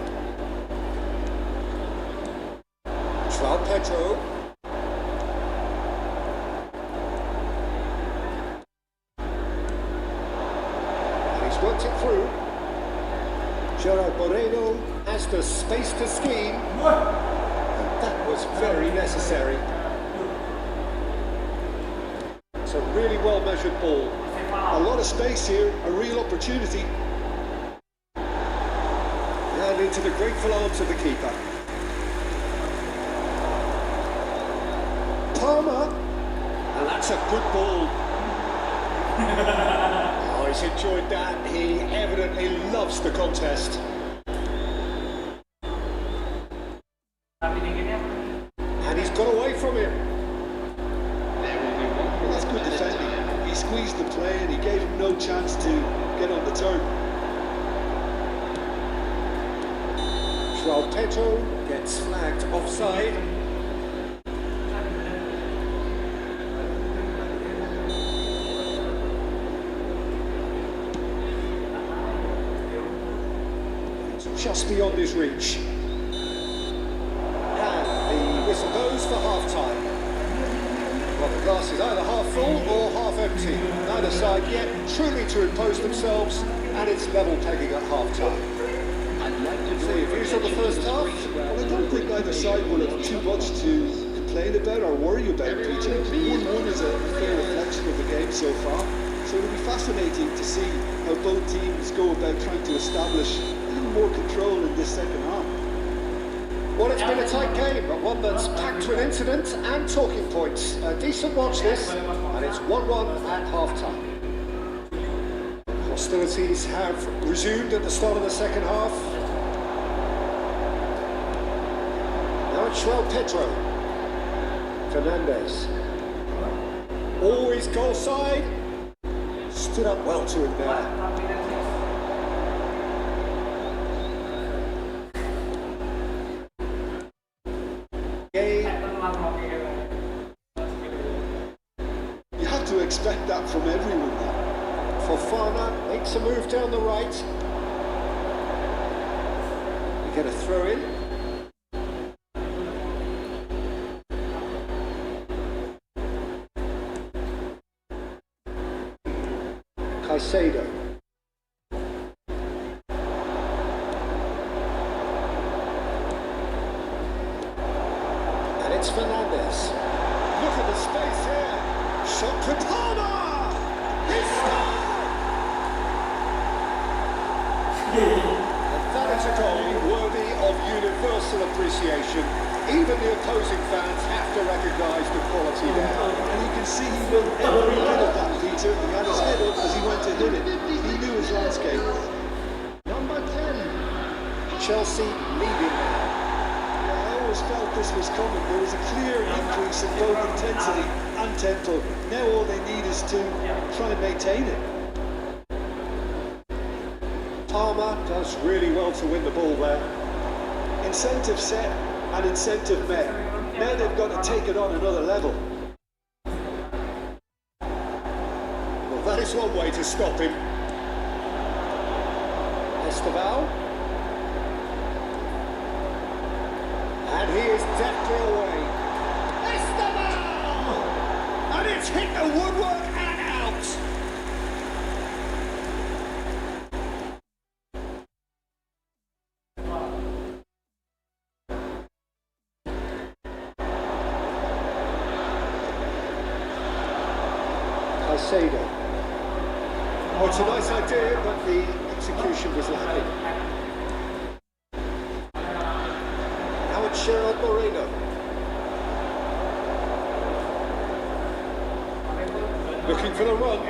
João Pedro. has the space to scheme. And that was very necessary. It's a really well-measured ball. A lot of space here, a real opportunity. And into the grateful arms of the keeper. Palmer. And that's a good ball. Oh, he's enjoyed that. He evidently loves the contest. And he's got away from him. Well, that's good defending. He squeezed the play and he gave him no chance to get on the turn. João Pedro gets flagged offside. It's just beyond his reach. And the whistle goes for half-time. Well, the glass is either half full or half empty. Neither side yet truly to impose themselves, and it's level pegging at half-time. So your views on the first half? Well, I don't think either side will have too much to complain about or worry about, Peter. 1-1 is a fair reflection of the game so far. So it'll be fascinating to see how both teams go about trying to establish a little more control in this second half. Well, it's been a tight game, but one that's packed with incident and talking points. A decent watch this, and it's 1-1 at half-time. Hostilities have resumed at the start of the second half. Now it's João Pedro. Fernandez. Always goal side. Stood up well to him there. You have to expect that from everyone now. Fofana makes a move down the right. We get a throw in. Caicedo. And it's Fernandez. Look at the space here. Shot for Palmer. He's scored! And that is a goal worthy of universal appreciation. Even the opposing fans have to recognise the quality there. And you can see he knew every bit of that, Peter. He had his head up as he went to hit it. He knew his landscape. Number 10. Chelsea leading now. I always felt this was coming. There was a clear increase in both intensity and tempo. Now all they need is to try and maintain it. Palmer does really well to win the ball there. Incentive set and incentive met. Now they've got to take it on another level. Well, that is one way to stop him. Esteval. And he is deftly away. Esteval! And it's hit the woodwork and out. Caicedo. Oh, it's a nice idea, but the execution was lacking. Now it's Gerard Moreno. Looking for the run.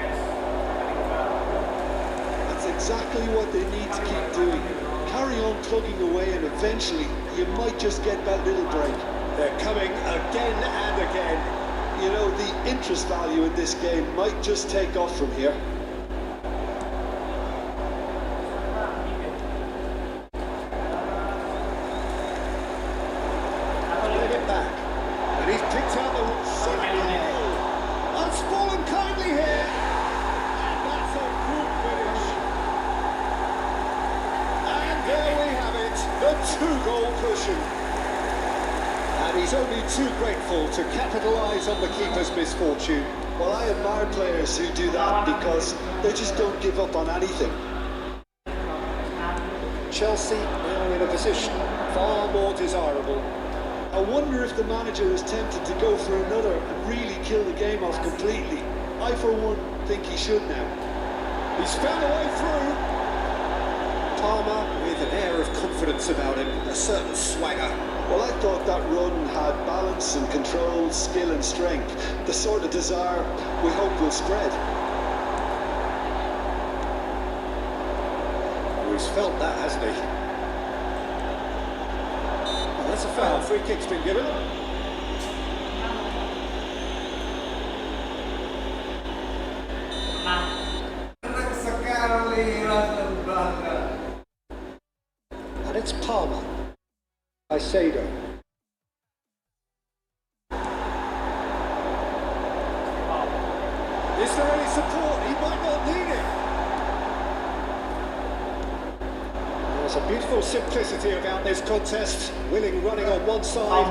That's exactly what they need to keep doing. Carry on plugging away and eventually you might just get that little break. They're coming again and again. You know, the interest value in this game might just take off from here. Let it back. And he's picked out the shot. Unspoiled kindly here. And that's a good finish. And there we have it. The 2-goal cushion. And he's only too grateful to capitalise on the keeper's misfortune. Well, I admire players who do that because they just don't give up on anything. Chelsea now in a position far more desirable. I wonder if the manager is tempted to go for another and really kill the game off completely. I, for one, think he should now. He's found a way through. Palmer with an air of confidence about him, a certain swagger. Well, I thought that run had balance and control, skill and strength, the sort of desire we hope will spread. Oh, he's felt that, hasn't he? Oh, that's a foul. Free kick's been given. Senang sekali rasa bangga. And it's Palmer. Caicedo. Is there any support? He might not need it. There's a beautiful simplicity about this contest. Willing running on one side,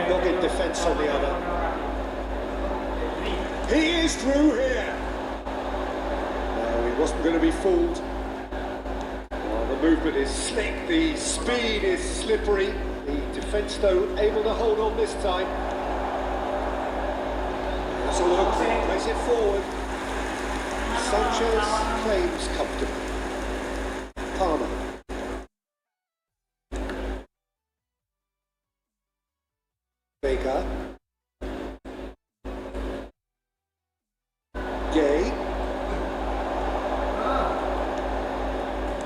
dogged defence on the other. He is through here. No, he wasn't going to be fooled. Oh, the movement is slick, the speed is slippery. The defence, though, able to hold on this time. That's a look, plays it forward. Sanchez claims comfortably. Palmer. Baker. Gay.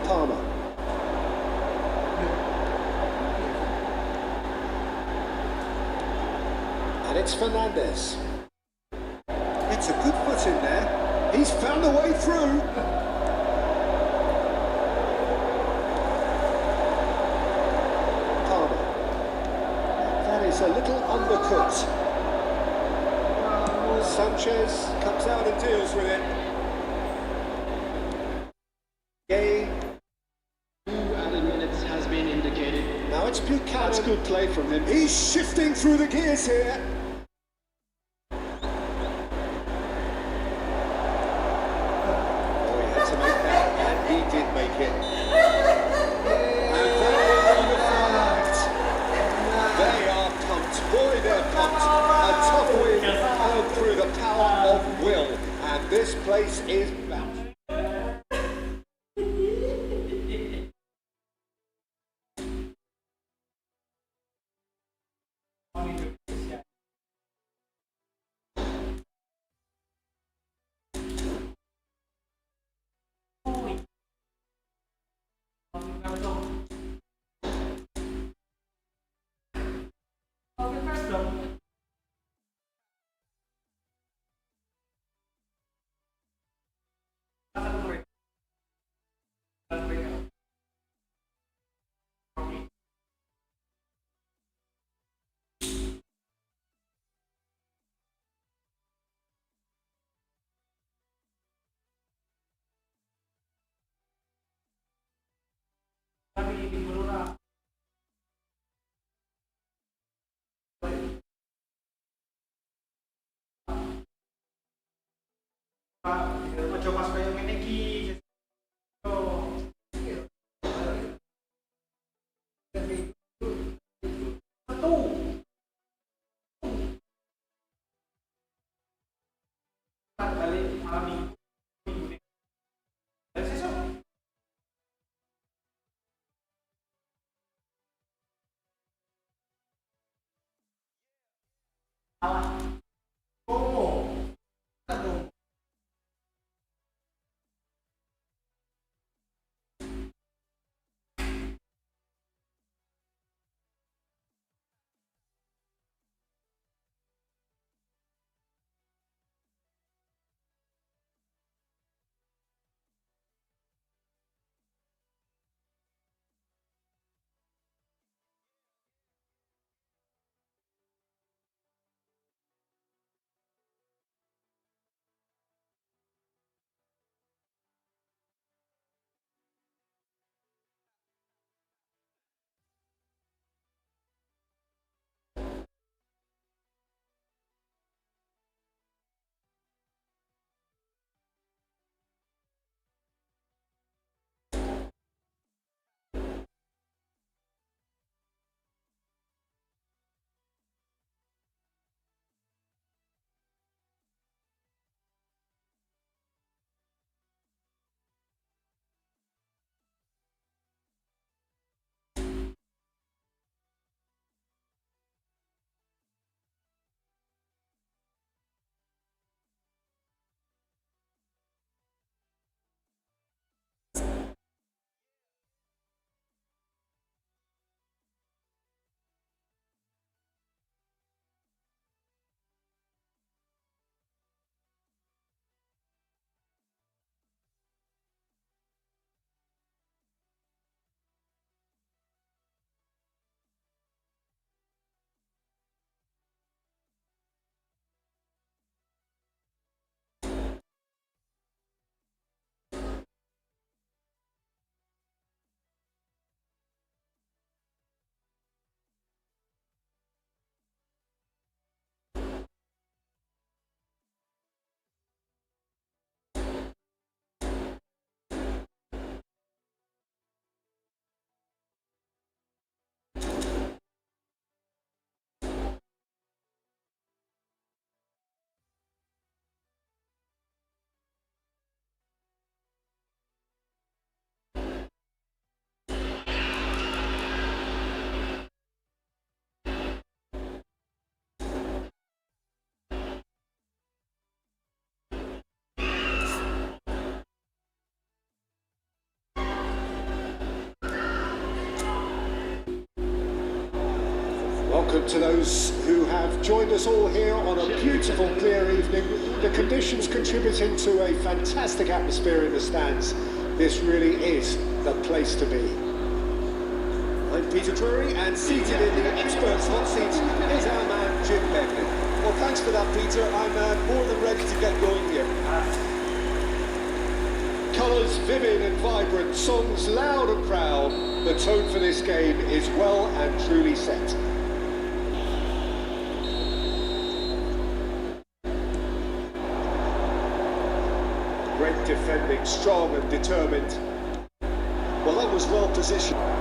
Palmer. And it's Fernandez. It's a good foot in there. He's found a way through. Palmer. That is a little undercut. Sanchez comes out and deals with it. Gay. 2 added minutes has been indicated. Now it's Buchanan. That's good play from him. He's shifting through the gears here. Oh, he had to make that, and he did make it. And they are fact. They are pumped. Boy, they're pumped. A tough win earned through the power of will. And this place is bound. Ojo pas kayak ngene iki. Balik malam minggu. Dan sesuk. Alah. Oh. Aduh. Welcome to those who have joined us all here on a beautiful, clear evening. The conditions contributing to a fantastic atmosphere in the stands. This really is the place to be. I'm Peter Drury, and seated in the experts' hot seat is our man Jim Begley. Well, thanks for that, Peter. I'm more than ready to get going here. Colours vivid and vibrant, songs loud and proud. The tone for this game is well and truly set. Great defending, strong and determined. Well, that was well positioned.